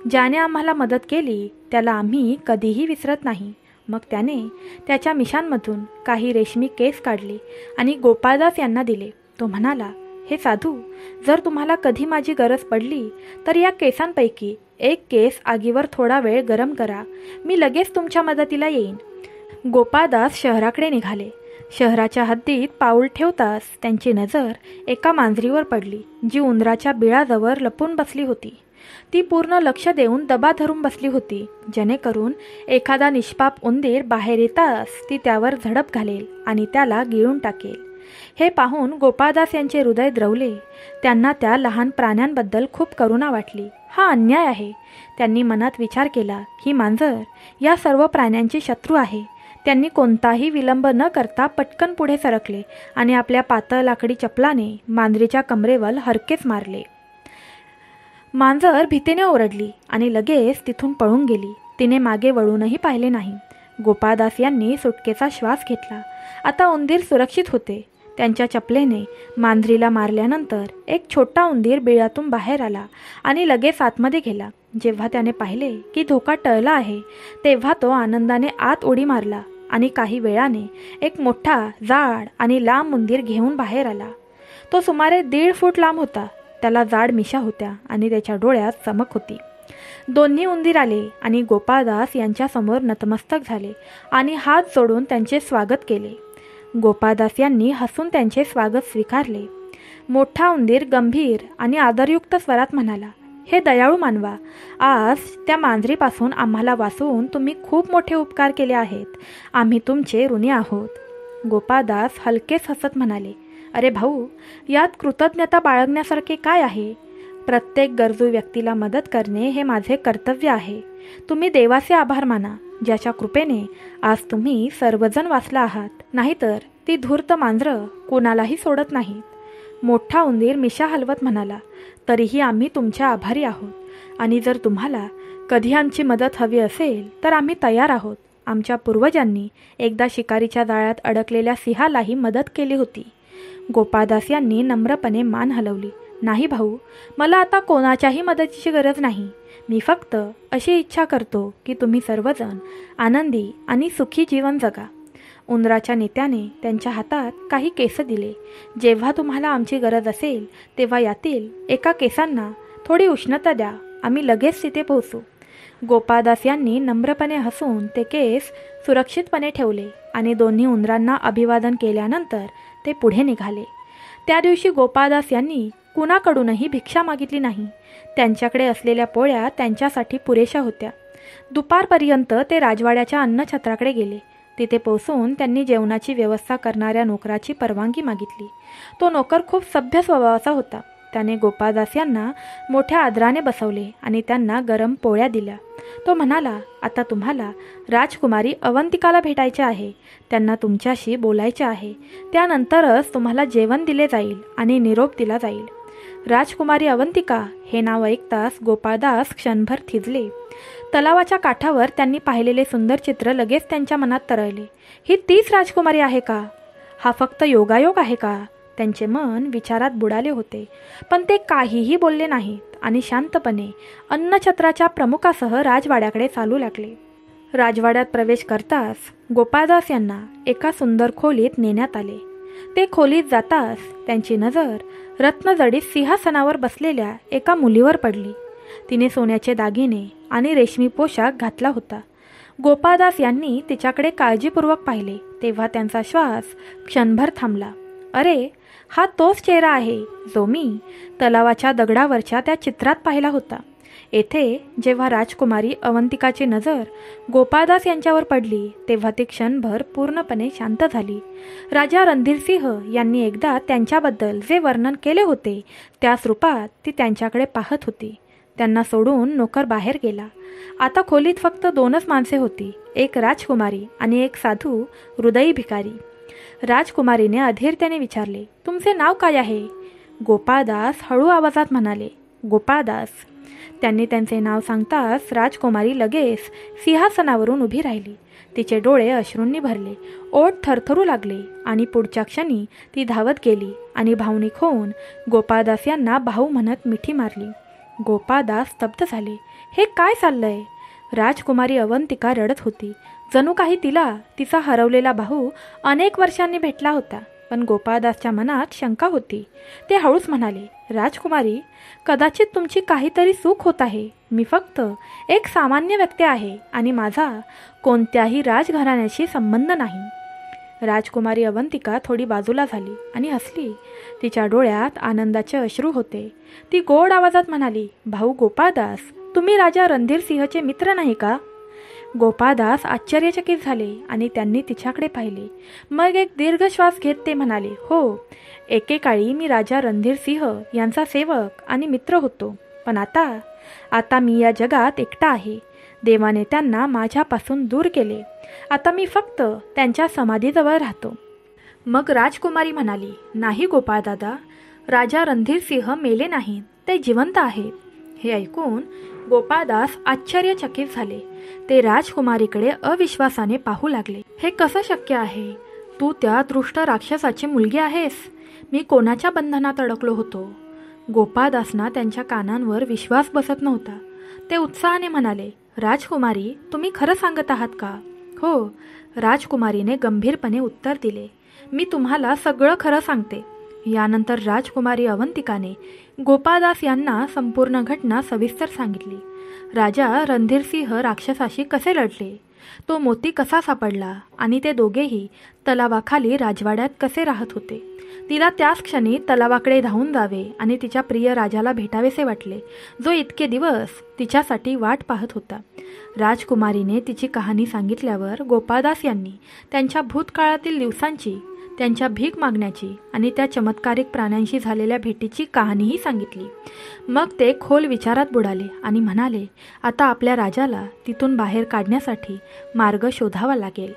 A: ज्याने आम्हाला मदत केली त्याला आम्ही कधीही विसरत नाही. मग त्याने त्याच्या मिशांमधून काही रेशमी केस काढले आणि गोपाळदास यांना दिले. तो म्हणाला, हे साधू, जर तुम्हाला कधी माझी गरज पडली तर या केसांपैकी एक केस आगीवर थोडा वेळ गरम करा, मी लगेच तुमच्या मदतीला येईन. गोपाळदास शहराकडे निघाले. शहराच्या हद्दीत पाऊल ठेवताच त्यांची नजर एका मांजरीवर पडली, जी उंदराच्या बिळाजवळ लपून बसली होती. ती पूर्ण लक्ष देऊन दबा धरून बसली होती, जेणेकरून एखादा निष्पाप उंदीर बाहेर येताच ती त्यावर झडप घालेल आणि त्याला गिळून टाकेल. हे पाहून गोपाळदास यांचे हृदय द्रवले. त्यांना त्या लहान प्राण्यांबद्दल खूप करुणा वाटली. हा अन्याय आहे. त्यांनी मनात विचार केला, ही मांजर या सर्व प्राण्यांची शत्रू आहे. त्यांनी कोणताही विलंब न करता पटकन पुढे सरकले आणि आपल्या पातळ लाकडी चपलाने मांजरीच्या कमरेवर हरकेच मारले. मांजर भीतीने ओरडली आणि लगेच तिथून पळून गेली. तिने मागे वळूनही पाहिले नाही. गोपाळदास यांनी सुटकेचा श्वास घेतला. आता उंदीर सुरक्षित होते. त्यांच्या चपलेने मांजरीला मारल्यानंतर एक छोटा उंदीर बिळातून बाहेर आला आणि लगेच आतमध्ये गेला. जेव्हा त्याने पाहिले की धोका टळला आहे, तेव्हा तो आनंदाने आत उडी मारला आणि काही वेळाने एक मोठा, जाड आणि लांब उंदीर घेऊन बाहेर आला. तो सुमारे 1.5 फूट लांब होता. त्याला जाड मिशा होत्या आणि त्याच्या डोळ्यात चमक होती. दोन्ही उंदीर आले आणि गोपाळदास यांच्यासमोर नतमस्तक झाले आणि हात जोडून त्यांचे स्वागत केले. गोपाळदास यांनी हसून त्यांचे स्वागत स्वीकारले. मोठा उंदीर गंभीर आणि आदरयुक्त स्वरात म्हणाला, हे दयाळू मानवा, आज त्या मांजरीपासून आम्हाला वाचवून तुम्ही खूप मोठे उपकार केले आहेत. आम्ही तुमचे ऋणी आहोत. गोपाळदास हलकेच हसत म्हणाले, अरे भाऊ, यात कृतज्ञता बाळगण्यासारखे काय आहे? प्रत्येक गरजू व्यक्तीला मदत करणे हे माझे कर्तव्य आहे. तुम्ही देवाचे आभार माना, ज्याच्या कृपेने आज तुम्ही सर्वजण वाचला आहात. नाहीतर ती धूर्त मांजरं कोणालाही सोडत नाहीत. मोठा उंदीर मिशा हलवत म्हणाला, तरीही आम्ही तुमच्या आभारी आहोत आणि जर तुम्हाला कधी आमची मदत हवी असेल तर आम्ही तयार आहोत. आमच्या पूर्वजांनी एकदा शिकारीच्या जाळ्यात अडकलेल्या सिंहालाही मदत केली होती. गोपाळदास यांनी नम्रपणे मान हलवली. नाही भाऊ, मला आता कोणाच्याही मदतीची गरज नाही. मी फक्त अशी इच्छा करतो की तुम्ही सर्वजण आनंदी आणि सुखी जीवन जगा. उंदराच्या नेत्याने त्यांच्या हातात काही केस दिले. जेव्हा तुम्हाला आमची गरज असेल तेव्हा यातील एका केसांना थोडी उष्णता द्या, आम्ही लगेच तिथे पोहोचू. गोपाळदास यांनी नम्रपणे हसून ते केस सुरक्षितपणे ठेवले आणि दोन्ही उंदरांना अभिवादन केल्यानंतर ते पुढे निघाले. त्या दिवशी गोपाळदास यांनी कुणाकडूनही भिक्षा मागितली नाही. त्यांच्याकडे असलेल्या पोळ्या त्यांच्यासाठी पुरेशा होत्या. दुपारपर्यंत ते राजवाड्याच्या अन्नछत्राकडे गेले. तिथे पोहोचून त्यांनी जेवणाची व्यवस्था करणाऱ्या नोकराची परवानगी मागितली. तो नोकर खूप सभ्य स्वभावाचा होता. त्याने गोपाळदास यांना मोठ्या आदराने बसवले आणि त्यांना गरम पोळ्या दिल्या. तो म्हणाला, आता तुम्हाला राजकुमारी अवंतिकाला भेटायचे आहे. त्यांना तुमच्याशी बोलायचे आहे. त्यानंतरच तुम्हाला जेवण दिले जाईल आणि निरोप दिला जाईल. राजकुमारी अवंतिका हे नाव ऐकताच गोपाळदास क्षणभर थिजले. तलावाच्या काठावर त्यांनी पाहिलेले सुंदर चित्र लगेच त्यांच्या मनात तरळले. ही तीच राजकुमारी आहे का? हा फक्त योगायोग आहे का? त्यांचे मन विचारात बुडाले होते, पण ते काहीही बोलले नाहीत आणि शांतपणे अन्नछत्राच्या प्रमुखासह राजवाड्याकडे चालू लागले. राजवाड्यात प्रवेश करताच गोपाळदास यांना एका सुंदर खोलीत नेण्यात आले. ते खोलीत जाताच त्यांची नजर रत्नजडित सिंहासनावर बसलेल्या एका मुलीवर पडली. तिने सोन्याचे दागिने आणि रेशमी पोशाख घातला होता. गोपाळदास यांनी तिच्याकडे काळजीपूर्वक पाहिले तेव्हा त्यांचा श्वास क्षणभर थांबला. अरे, हा तोच चेहरा आहे जो मी तलावाच्या दगडावरच्या त्या चित्रात पाहिला होता. येथे जेव्हा राजकुमारी अवंतिकाची नजर गोपाळदास यांच्यावर पडली तेव्हा ती क्षणभर पूर्णपणे शांत झाली. राजा रणधीरसिंह यांनी एकदा त्यांच्याबद्दल जे वर्णन केले होते त्याच रूपात ती त्यांच्याकडे पाहत होती. त्यांना सोडून नोकर बाहेर गेला. आता खोलीत फक्त 2च माणसे होती, एक राजकुमारी आणि एक साधू हृदयी भिकारी. राजकुमारीने अधीरतेने विचारले, तुमचे नाव काय आहे? गोपाळदास हळू आवाजात म्हणाले, गोपाळदास. त्यांनी त्यांचे नाव सांगताच राजकुमारी लगेच सिंहासनावरून उभी राहिली. तिचे डोळे अश्रूंनी भरले, ओठ थरथरू लागले आणि पुढच्या क्षणी ती धावत गेली आणि भावनिक होऊन गोपाळदास यांना भाऊ म्हणत मिठी मारली. गोपाळदास स्तब्ध झाले. हे काय चाललंय? राजकुमारी अवंतिका रडत होती. जणू काही तिला तिचा हरवलेला भाऊ अनेक वर्षांनी भेटला होता. पण गोपाळदासच्या मनात शंका होती. ते हळूच म्हणाले, राजकुमारी, कदाचित तुमची काहीतरी चूक होत आहे. मी फक्त एक सामान्य व्यक्ती आहे आणि माझा कोणत्याही राजघराण्याशी संबंध नाही. राजकुमारी अवंतिका थोडी बाजूला झाली आणि हसली. तिच्या डोळ्यात आनंदाचे अश्रू होते. ती गोड आवाजात म्हणाली, भाऊ गोपाळदास, तुम्ही राजा रणधीर सिंहचे मित्र नाही का? गोपाळदास आश्चर्यचकित झाले आणि त्यांनी तिच्याकडे पाहिले. मग एक दीर्घ श्वास घेत ते म्हणाले, हो, एकेकाळी मी राजा रणधीर सिंह यांचा सेवक आणि मित्र होतो. पण आता मी या जगात एकटा आहे. देवाने त्यांना माझ्यापासून दूर केले. आता मी फक्त त्यांच्या समाधीजवळ राहतो. मग राजकुमारी म्हणाली, नाही गोपाळदादा, राजा रणधीर सिंह मेले नाहीत, ते जिवंत आहेत. हे ऐकून गोपाळदास आश्चर्यचकित झाले. ते राजकुमारीकडे अविश्वासाने पाहू लागले. हे कसं शक्य आहे? तू त्या दृष्ट राक्षसाची मुलगी आहेस? मी कोणाच्या बंधनात अडकलो होतो? गोपाळदासना त्यांच्या कानांवर विश्वास बसत नव्हता. ते उत्साहाने म्हणाले, राजकुमारी, तुम्ही खरं सांगत आहात का? हो, राजकुमारीने गंभीरपणे उत्तर दिले. मी तुम्हाला सगळं खरं सांगते. यानंतर राजकुमारी अवंतिकाने गोपाळदास यांना संपूर्ण घटना सविस्तर सांगितली. राजा रणधीर सिंह राक्षसाशी कसे लढले, तो मोती कसा सापडला आणि ते दोघेही तलावाखाली राजवाड्यात कसे राहत होते. तिला त्याच क्षणी तलावाकडे धावून जावे आणि तिच्या प्रिय राजाला भेटावेसे वाटले, जो इतके दिवस तिच्यासाठी वाट पाहत होता. राजकुमारीने तिची कहाणी सांगितल्यावर गोपाळदास यांनी त्यांच्या भूतकाळातील दिवसांची, त्यांच्या भीक मागण्याची आणि त्या चमत्कारिक प्राण्यांशी झालेल्या भेटीची कहाणीही सांगितली. मग ते खोल विचारात बुडाले आणि म्हणाले, आता आपल्या राजाला तिथून बाहेर काढण्यासाठी मार्ग शोधावा लागेल.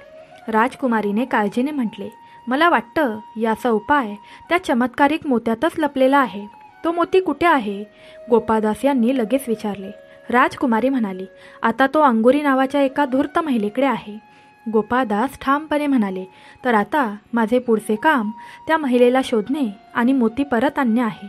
A: राजकुमारीने काळजीने म्हटले, मला वाटतं याचा उपाय त्या चमत्कारिक मोत्यातच लपलेला आहे. तो मोती कुठे आहे? गोपाळदास यांनी लगेच विचारले. राजकुमारी म्हणाली, आता तो अंगुरी नावाच्या एका धूर्त महिलेकडे आहे. गोपाळदास ठामपणे म्हणाले, तर आता माझे पुढचे काम त्या महिलेला शोधणे आणि मोती परत आणणे आहे.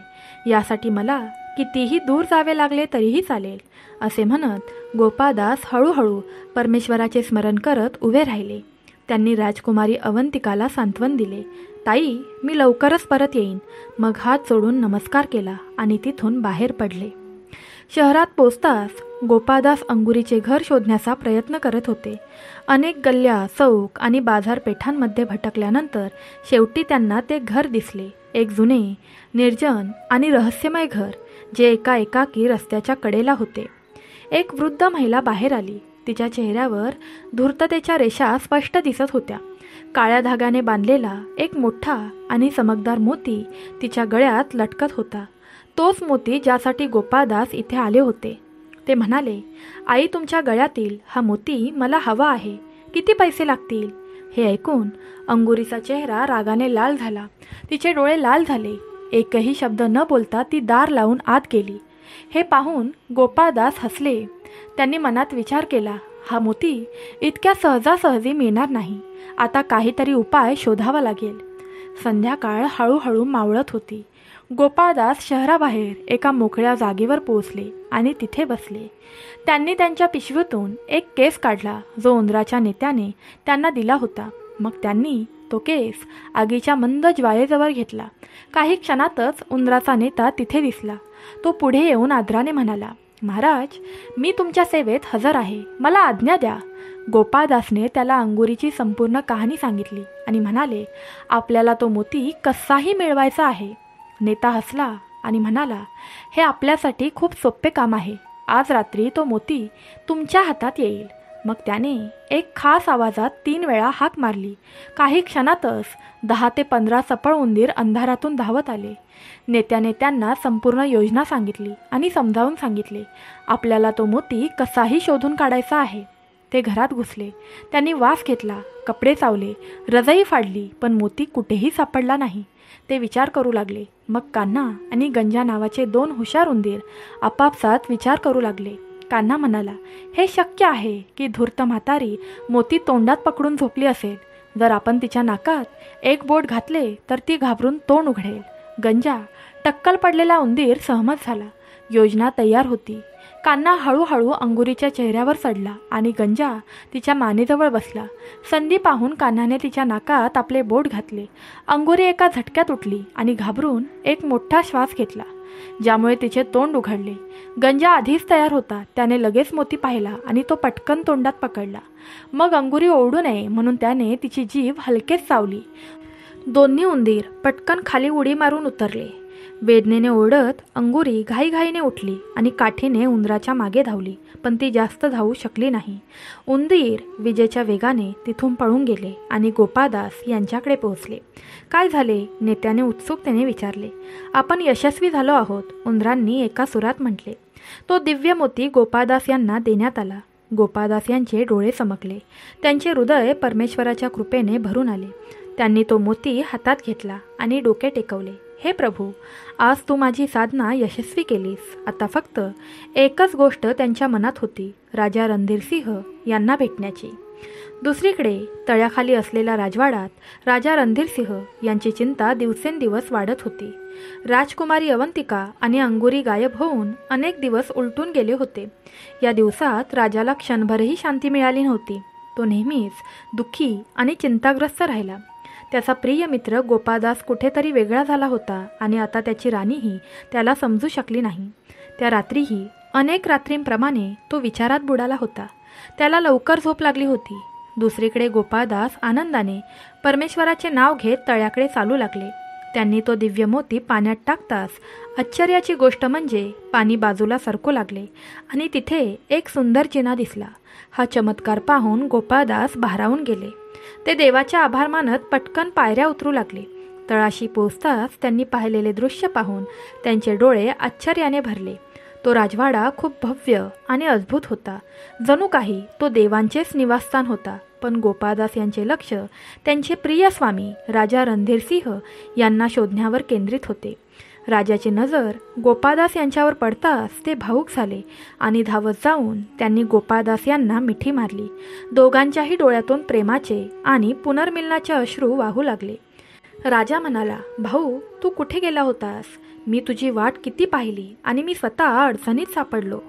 A: यासाठी मला कितीही दूर जावे लागले तरीही चालेल. असे म्हणत गोपाळदास हळूहळू परमेश्वराचे स्मरण करत उभे राहिले. त्यांनी राजकुमारी अवंतिकाला सांत्वन दिले. ताई, मी लवकरच परत येईन. मग हात जोडून नमस्कार केला आणि तिथून बाहेर पडले. शहरात पोचताच गोपाळदास अंगुरीचे घर शोधण्याचा प्रयत्न करत होते. अनेक गल्ल्या, चौक आणि बाजारपेठांमध्ये भटकल्यानंतर शेवटी त्यांना ते घर दिसले. एक जुने, निर्जन आणि रहस्यमय घर, जे एका एकाकी रस्त्याच्या कडेला होते. एक वृद्ध महिला बाहेर आली. तिच्या चेहऱ्यावर धूर्ततेच्या रेषा स्पष्ट दिसत होत्या. काळ्या धाग्याने बांधलेला एक मोठा आणि चमकदार मोती तिच्या गळ्यात लटकत होता. तोच मोती ज्यासाठी गोपाळदास इथे आले होते. ते म्हणाले, आई, तुमच्या गळ्यातील हा मोती मला हवा आहे. किती पैसे लागतील? हे ऐकून अंगुरीचा चेहरा रागाने लाल झाला. तिचे डोळे लाल झाले. एकही शब्द न बोलता ती दार लावून आत गेली. हे पाहून गोपाळदास हसले. त्यांनी मनात विचार केला, हा मोती इतक्या सहजासहजी मिळणार नाही. आता काहीतरी उपाय शोधावा लागेल. संध्याकाळ हळूहळू मावळत होती. गोपाळदास शहराबाहेर एका मोकळ्या जागेवर पोहोचले आणि तिथे बसले. त्यांनी त्यांच्या पिशवीतून एक केस काढला, जो उंदराच्या नेत्याने त्यांना दिला होता. मग त्यांनी तो केस आगीच्या मंद ज्वाळेजवळ घेतला. काही क्षणातच उंदराचा नेता तिथे दिसला. तो पुढे येऊन आदराने म्हणाला, महाराज, मी तुमच्या सेवेत हजर आहे. मला आज्ञा द्या. गोपाळदासने त्याला अंगुरीची संपूर्ण कहाणी सांगितली आणि म्हणाले, आपल्याला तो मोती कसाही मिळवायचा आहे. नेता हसला आणि म्हणाला, हे आपल्यासाठी खूप सोपे काम आहे. आज रात्री तो मोती तुमच्या हातात येईल. मग त्याने एक खास आवाजात 3 वेळा हाक मारली. काही क्षणातच 10 ते 15 चपळ उंदीर अंधारातून धावत आले. नेत्याने त्यांना संपूर्ण योजना सांगितली आणि समजावून सांगितले, आपल्याला तो मोती कसाही शोधून काढायचा आहे. ते घरात घुसले. त्यांनी वास घेतला, कपडे चावले, रजाई फाडली, पण मोती कुठेही सापडला नाही. ते विचार करू लागले. मग कान्हा आणि गंजा नावाचे 2 हुशार उंदीर आपापसात विचार करू लागले. कान्हा म्हणाला, हे शक्य आहे की धूर्त म्हातारी मोती तोंडात पकडून झोपली असेल. जर आपण तिच्या नाकात एक बोट घातले तर ती घाबरून तोंड उघडेल. गंजा, टक्कल पडलेला उंदीर, सहमत झाला. योजना तयार होती. कान्हा हळूहळू अंगुरीच्या चेहऱ्यावर चढला आणि गंजा तिच्या मानेजवळ बसला. संधी पाहून कान्हाने तिच्या नाकात आपले बोट घातले. अंगुरी एका झटक्यात उठली आणि घाबरून एक मोठा श्वास घेतला, ज्यामुळे तिचे तोंड उघडले. गंजा आधीच तयार होता. त्याने लगेच मोती पाहिला आणि तो पटकन तोंडात पकडला. मग अंगुरी ओरडू नये म्हणून त्याने तिची जीभ हलकेच चावली. दोन्ही उंदीर पटकन खाली उडी मारून उतरले. वेदनेने ओरडत अंगुरी घाईघाईने उठली आणि काठीने उंदराच्या मागे धावली, पण ती जास्त धावू शकली नाही. उंदीर विजेच्या वेगाने तिथून पळून गेले आणि गोपाळदास यांच्याकडे पोहोचले. काय झाले? नेत्याने उत्सुकतेने विचारले. आपण यशस्वी झालो आहोत, उंदरांनी एका सुरात म्हटले. तो दिव्य मोती गोपाळदास यांना देण्यात आला. गोपाळदास यांचे डोळे चमकले. त्यांचे हृदय परमेश्वराच्या कृपेने भरून आले. त्यांनी तो मोती हातात घेतला आणि डोके टेकवले. हे प्रभू, आज तू माझी साधना यशस्वी केलीस. आता फक्त एकच गोष्ट त्यांच्या मनात होती, राजा रणधीरसिंह यांना भेटण्याची. दुसरीकडे तळ्याखाली असलेल्या राजवाड्यात राजा रणधीरसिंह यांची चिंता दिवसेंदिवस वाढत होती. राजकुमारी अवंतिका आणि अंगुरी गायब होऊन अनेक दिवस उलटून गेले होते. या दिवसात राजाला क्षणभरही शांती मिळाली नव्हती. तो नेहमीच दुःखी आणि चिंताग्रस्त राहिला. त्याचा प्रिय मित्र गोपाळदास कुठेतरी वेगळा झाला होता आणि आता त्याची राणीही त्याला समजू शकली नाही. त्या रात्रीही अनेक रात्रींप्रमाणे तो विचारात बुडाला होता. त्याला लवकर झोप लागली होती. दुसरीकडे गोपाळदास आनंदाने परमेश्वराचे नाव घेत तळ्याकडे चालू लागले. त्यांनी तो दिव्य मोती पाण्यात टाकताच आश्चर्याची गोष्ट म्हणजे पाणी बाजूला सरकू लागले आणि तिथे एक सुंदर जिना दिसला. हा चमत्कार पाहून गोपाळदास भारावून गेले. ते देवाचे आभार मानत पटकन पायऱ्या उतरू लागले. तळाशी पोचताच त्यांनी पाहिलेले दृश्य पाहून त्यांचे डोळे आश्चर्याने भरले. तो राजवाडा खूप भव्य आणि अद्भुत होता. जणू काही तो देवांचेच निवासस्थान होता. पण गोपाळदास यांचे लक्ष त्यांचे प्रिय स्वामी राजा रणधीरसिंह यांना शोधण्यावर केंद्रित होते. राजाची नजर गोपाळदास यांच्यावर पडताच ते भावूक झाले आणि धावत जाऊन त्यांनी गोपाळदास यांना मिठी मारली. दोघांच्याही डोळ्यातून प्रेमाचे आणि पुनर्मिलनाचे अश्रू वाहू लागले. राजा म्हणाला, भाऊ, तू कुठे गेला होतास? मी तुझी वाट किती पाहिली आणि मी स्वतः अडचणीत सापडलो.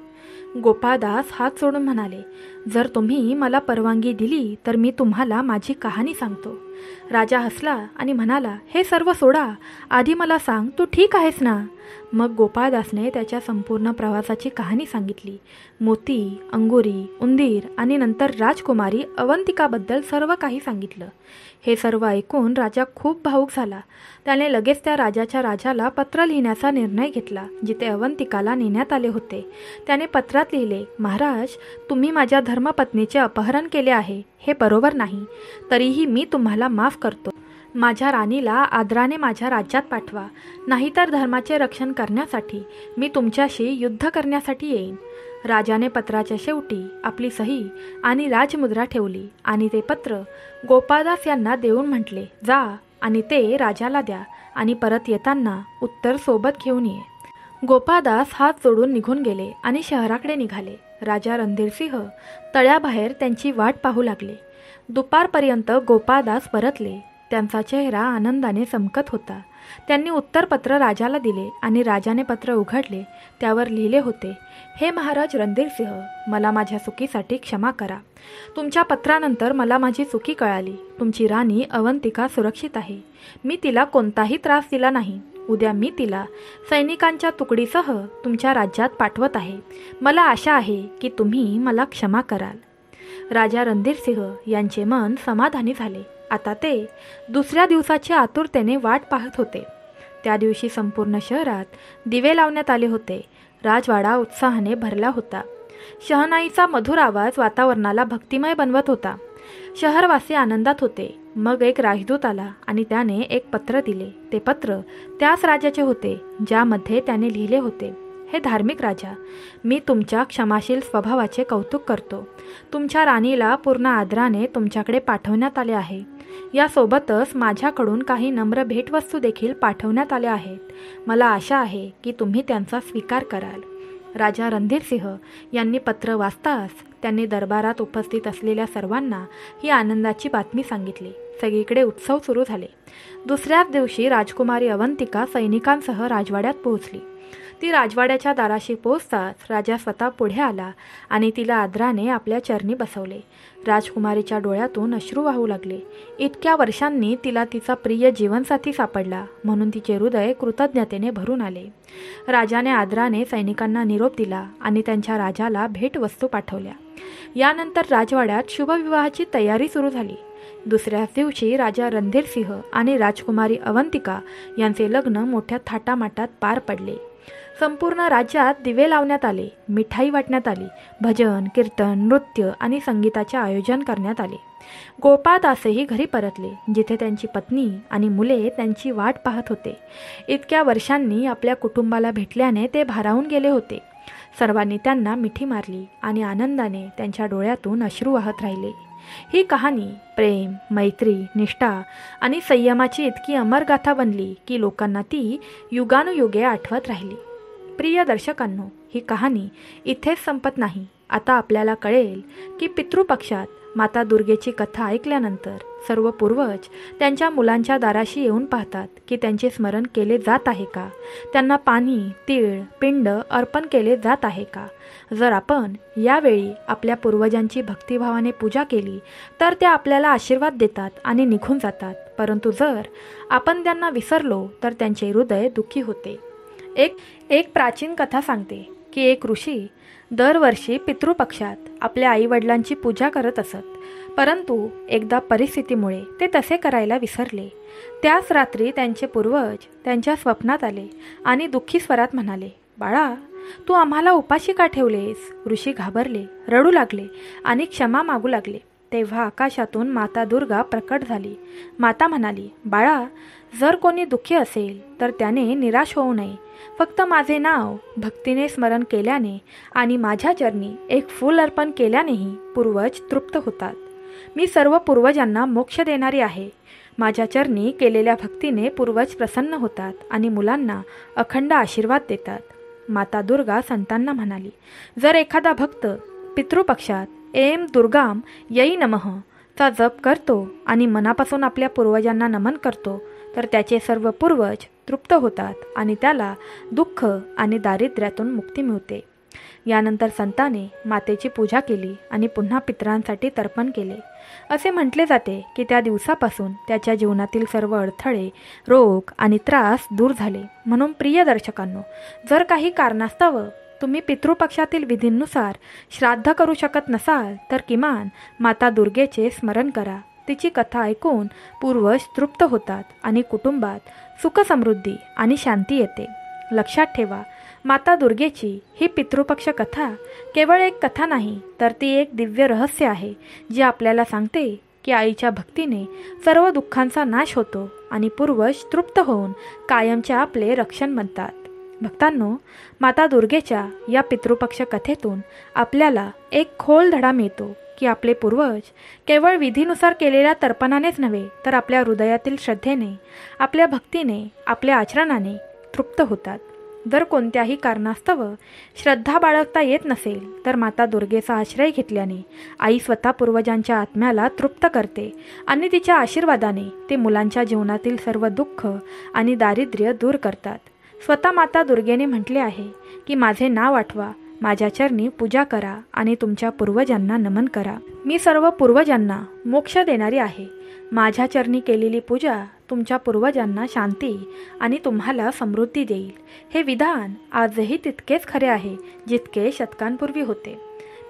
A: गोपाळदास हात जोडून म्हणाले, जर तुम्ही मला परवानगी दिली तर मी तुम्हाला माझी कहाणी सांगतो. राजा हसला आणि म्हणाला, हे सर्व सोडा, आधी मला सांग, तू ठीक आहेस ना? मग गोपाळदासने त्याच्या संपूर्ण प्रवासाची कहाणी सांगितली. मोती, अंगुरी, उंदीर आणि नंतर राजकुमारी अवंतिकाबद्दल सर्व काही सांगितलं. हे सर्व ऐकून राजा खूप भावूक झाला. त्याने लगेच त्या राजाच्या राजाला पत्र लिहिण्याचा निर्णय घेतला, जिथे अवंतिकाला नेण्यात आले होते. त्याने पत्रात लिहिले, महाराज, तुम्ही माझ्या धर्मपत्नीचे अपहरण केले आहे. हे बरोबर नाही. तरीही मी तुम्हाला माफ करतो. माझ्या राणीला आदराने माझ्या राज्यात पाठवा, नाहीतर धर्माचे रक्षण करण्यासाठी मी तुमच्याशी युद्ध करण्यासाठी येईन. राजाने पत्राच्या शेवटी आपली सही आणि राजमुद्रा ठेवली आणि ते पत्र गोपाळदास यांना देऊन म्हटले, जा आणि ते राजाला द्या आणि परत येताना उत्तर सोबत घेऊन ये. गोपाळदास हात जोडून निघून गेले आणि शहराकडे निघाले. राजा रणधीरसिंह तळ्याबाहेर त्यांची वाट पाहू लागले. दुपारपर्यंत गोपाळदास परतले. त्यांचा चेहरा आनंदाने चमकत होता. त्यांनी उत्तरपत्र राजाला दिले आणि राजाने पत्र उघडले. त्यावर लिहिले होते, हे महाराज रणधीरसिंह, मला माझ्या चुकीसाठी क्षमा करा. तुमच्या पत्रानंतर मला माझी चुकी कळाली. तुमची राणी अवंतिका सुरक्षित आहे. मी तिला कोणताही त्रास दिला नाही. उद्या मी तिला सैनिकांच्या तुकडीसह तुमच्या राज्यात पाठवत आहे. मला आशा आहे की तुम्ही मला क्षमा कराल. राजा रणधीरसिंह यांचे मन समाधानी झाले. आता ते दुसऱ्या दिवसाची आतुरतेने वाट पाहत होते. त्या दिवशी संपूर्ण शहरात दिवे लावण्यात आले होते. राजवाडा उत्साहाने भरला होता. शहनाईचा मधुर आवाज वातावरणाला भक्तिमय बनवत होता. शहरवासी आनंदात होते. मग एक राजदूत आला आणि त्याने एक पत्र दिले. ते पत्र त्याच राजाचे होते, ज्यामध्ये त्याने लिहिले होते, हे धार्मिक राजा, मी तुमच्या क्षमाशील स्वभावाचे कौतुक करतो. तुमच्या राणीला पूर्ण आदराने तुमच्याकडे पाठवण्यात आले आहे. यासोबतच माझ्याकडून काही नम्र भेटवस्तू देखील पाठवण्यात आल्या आहेत. मला आशा आहे की तुम्ही त्यांचा स्वीकार कराल. राजा रणधीर सिंह यांनी पत्र वाचताच त्यांनी दरबारात उपस्थित असलेल्या सर्वांना ही आनंदाची बातमी सांगितली. सगळीकडे उत्सव सुरू झाले. दुसऱ्याच दिवशी राजकुमारी अवंतिका सैनिकांसह राजवाड्यात पोहोचली. ती राजवाड्याच्या दाराशी पोहोचताच राजा स्वतः पुढे आला आणि तिला आदराने आपल्या चरणी बसवले. राजकुमारीच्या डोळ्यातून अश्रू वाहू लागले. इतक्या वर्षांनी तिला तिचा प्रिय जीवनसाथी सापडला म्हणून तिचे हृदय कृतज्ञतेने भरून आले. राजाने आदराने सैनिकांना निरोप दिला आणि त्यांच्या राजाला भेटवस्तू पाठवल्या. यानंतर राजवाड्यात शुभविवाहाची तयारी सुरू झाली. दुसऱ्याच दिवशी राजा रणधीर सिंह आणि राजकुमारी अवंतिका यांचे लग्न मोठ्या थाटामाटात पार पडले. संपूर्ण राज्यात दिवे लावण्यात आले, मिठाई वाटण्यात आली, भजन, कीर्तन, नृत्य आणि संगीताचे आयोजन करण्यात आले. गोपाळदासही घरी परतले, जिथे त्यांची पत्नी आणि मुले त्यांची वाट पाहत होते. इतक्या वर्षांनी आपल्या कुटुंबाला भेटल्याने ते भारावून गेले होते. सर्वांनी त्यांना मिठी मारली आणि आनंदाने त्यांच्या डोळ्यातून अश्रू वाहत राहिले. ही कहाणी प्रेम, मैत्री, निष्ठा आणि संयमाची इतकी अमर गाथा बनली की लोकांना ती युगानुयुगे आठवत राहिली. प्रिय दर्शकांनो, ही कहाणी इथेच संपत नाही. आता आपल्याला कळेल की पितृपक्षात माता दुर्गेची कथा ऐकल्यानंतर सर्व पूर्वज त्यांच्या मुलांच्या दाराशी येऊन पाहतात की त्यांचे स्मरण केले जात आहे का, त्यांना पाणी, तीळ, पिंड अर्पण केले जात आहे का. जर आपण यावेळी आपल्या पूर्वजांची भक्तिभावाने पूजा केली तर ते आपल्याला आशीर्वाद देतात आणि निघून जातात. परंतु जर आपण त्यांना विसरलो तर त्यांचे हृदय दुःखी होते. एक प्राचीन कथा सांगते की एक ऋषी दरवर्षी पितृपक्षात आपल्या आईवडिलांची पूजा करत असत. परंतु एकदा परिस्थितीमुळे ते तसे करायला विसरले. त्याच रात्री त्यांचे पूर्वज त्यांच्या स्वप्नात आले आणि दुःखी स्वरात म्हणाले, बाळा, तू आम्हाला उपाशी का ठेवलेस? ऋषी घाबरले, रडू लागले आणि क्षमा मागू लागले. तेव्हा आकाशातून माता दुर्गा प्रकट झाली. माता म्हणाली, बाळा, जर कोणी दुःखी असेल तर त्याने निराश होऊ नये. फक्त माझे नाव भक्तीने स्मरण केल्याने आणि माझ्या चरणी एक फूल अर्पण केल्यानेही पूर्वज तृप्त होतात. मी सर्व पूर्वजांना मोक्ष देणारी आहे. माझ्या चरणी केलेल्या भक्तीने पूर्वज प्रसन्न होतात आणि मुलांना अखंड आशीर्वाद देतात. माता दुर्गा संतांना म्हणाली, जर एखादा भक्त पितृपक्षात एम दुर्गाम यई नमः चा जप करतो आणि मनापासून आपल्या पूर्वजांना नमन करतो तर त्याचे सर्व पूर्वज तृप्त होतात आणि त्याला दुःख आणि दारिद्र्यातून मुक्ती मिळते. यानंतर संताने मातेची पूजा केली आणि पुन्हा पितरांसाठी तर्पण केले. असे म्हटले जाते की त्या दिवसापासून त्याच्या जीवनातील सर्व अडथळे, रोग आणि त्रास दूर झाले. म्हणून प्रिय दर्शकांनो, जर काही कारणास्तव तुम्ही पितृपक्षातील विधींनुसार श्राद्ध करू शकत नसाल तर किमान माता दुर्गेचे स्मरण करा. तिची कथा ऐकून पूर्वज तृप्त होतात आणि कुटुंबात सुखसमृद्धी आणि शांती येते. लक्षात ठेवा, माता दुर्गेची ही पितृपक्ष कथा केवळ एक कथा नाही, तर ती एक दिव्य रहस्य आहे जे आपल्याला सांगते की आईच्या भक्तीने सर्व दुःखांचा नाश होतो आणि पूर्वज तृप्त होऊन कायमचे आपले रक्षण बनतात. भक्तांनो, माता दुर्गेच्या या पितृपक्ष कथेतून आपल्याला एक खोल धडा मिळतो की आपले पूर्वज केवळ विधीनुसार केलेल्या तर्पणानेच नव्हे तर आपल्या हृदयातील श्रद्धेने, आपल्या भक्तीने, आपल्या आचरणाने तृप्त होतात. जर कोणत्याही कारणास्तव श्रद्धा बाळगता येत नसेल तर माता दुर्गेचा आश्रय घेतल्याने आई स्वतः पूर्वजांच्या आत्म्याला तृप्त करते आणि तिच्या आशीर्वादाने ते मुलांच्या जीवनातील सर्व दुःख आणि दारिद्र्य दूर करतात. स्वतः माता दुर्गेने म्हटले आहे की माझे नाव आठवा, माझ्या चरणी पूजा करा आणि तुमच्या पूर्वजांना नमन करा. मी सर्व पूर्वजांना मोक्ष देणारी आहे. माझ्या चरणी केलेली पूजा तुमच्या पूर्वजांना शांती आणि तुम्हाला समृद्धी देईल. हे विधान आजही तितकेच खरे आहे जितके शतकांपूर्वी होते.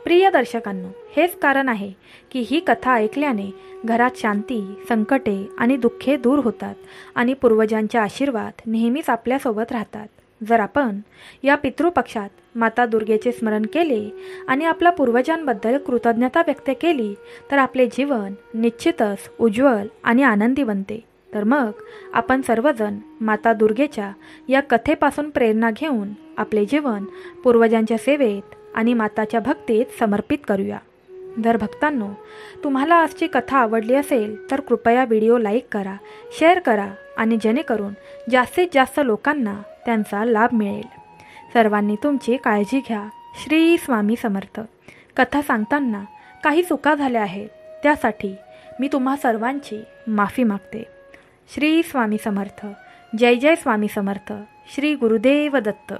A: प्रिय दर्शकांनो, हेच कारण आहे की ही कथा ऐकल्याने घरात शांती, संकटे आणि दुःखे दूर होतात आणि पूर्वजांचे आशीर्वाद नेहमीच आपल्यासोबत राहतात. जर आपण या पितृपक्षात माता दुर्गेचे स्मरण केले आणि आपल्या पूर्वजांबद्दल कृतज्ञता व्यक्त केली तर आपले जीवन निश्चितच उज्ज्वल आणि आनंदी बनते. तर मग आपण सर्वजण माता दुर्गेच्या या कथेपासून प्रेरणा घेऊन आपले जीवन पूर्वजांच्या सेवेत आणि माताच्या भक्तीत समर्पित करूया. जर भक्तांनो, तुम्हाला आजची कथा आवडली असेल तर कृपया व्हिडिओ लाईक करा, शेअर करा आणि जेणेकरून जास्तीत जास्त लोकांना त्यांचा लाभ मिळेल. सर्वांनी तुमची काळजी घ्या. श्री स्वामी समर्थ. कथा सांगताना काही चुका झाल्या आहेत त्यासाठी मी तुम्हा सर्वांची माफी मागते. श्री स्वामी समर्थ. जय जय स्वामी समर्थ. श्री गुरुदेव दत्त.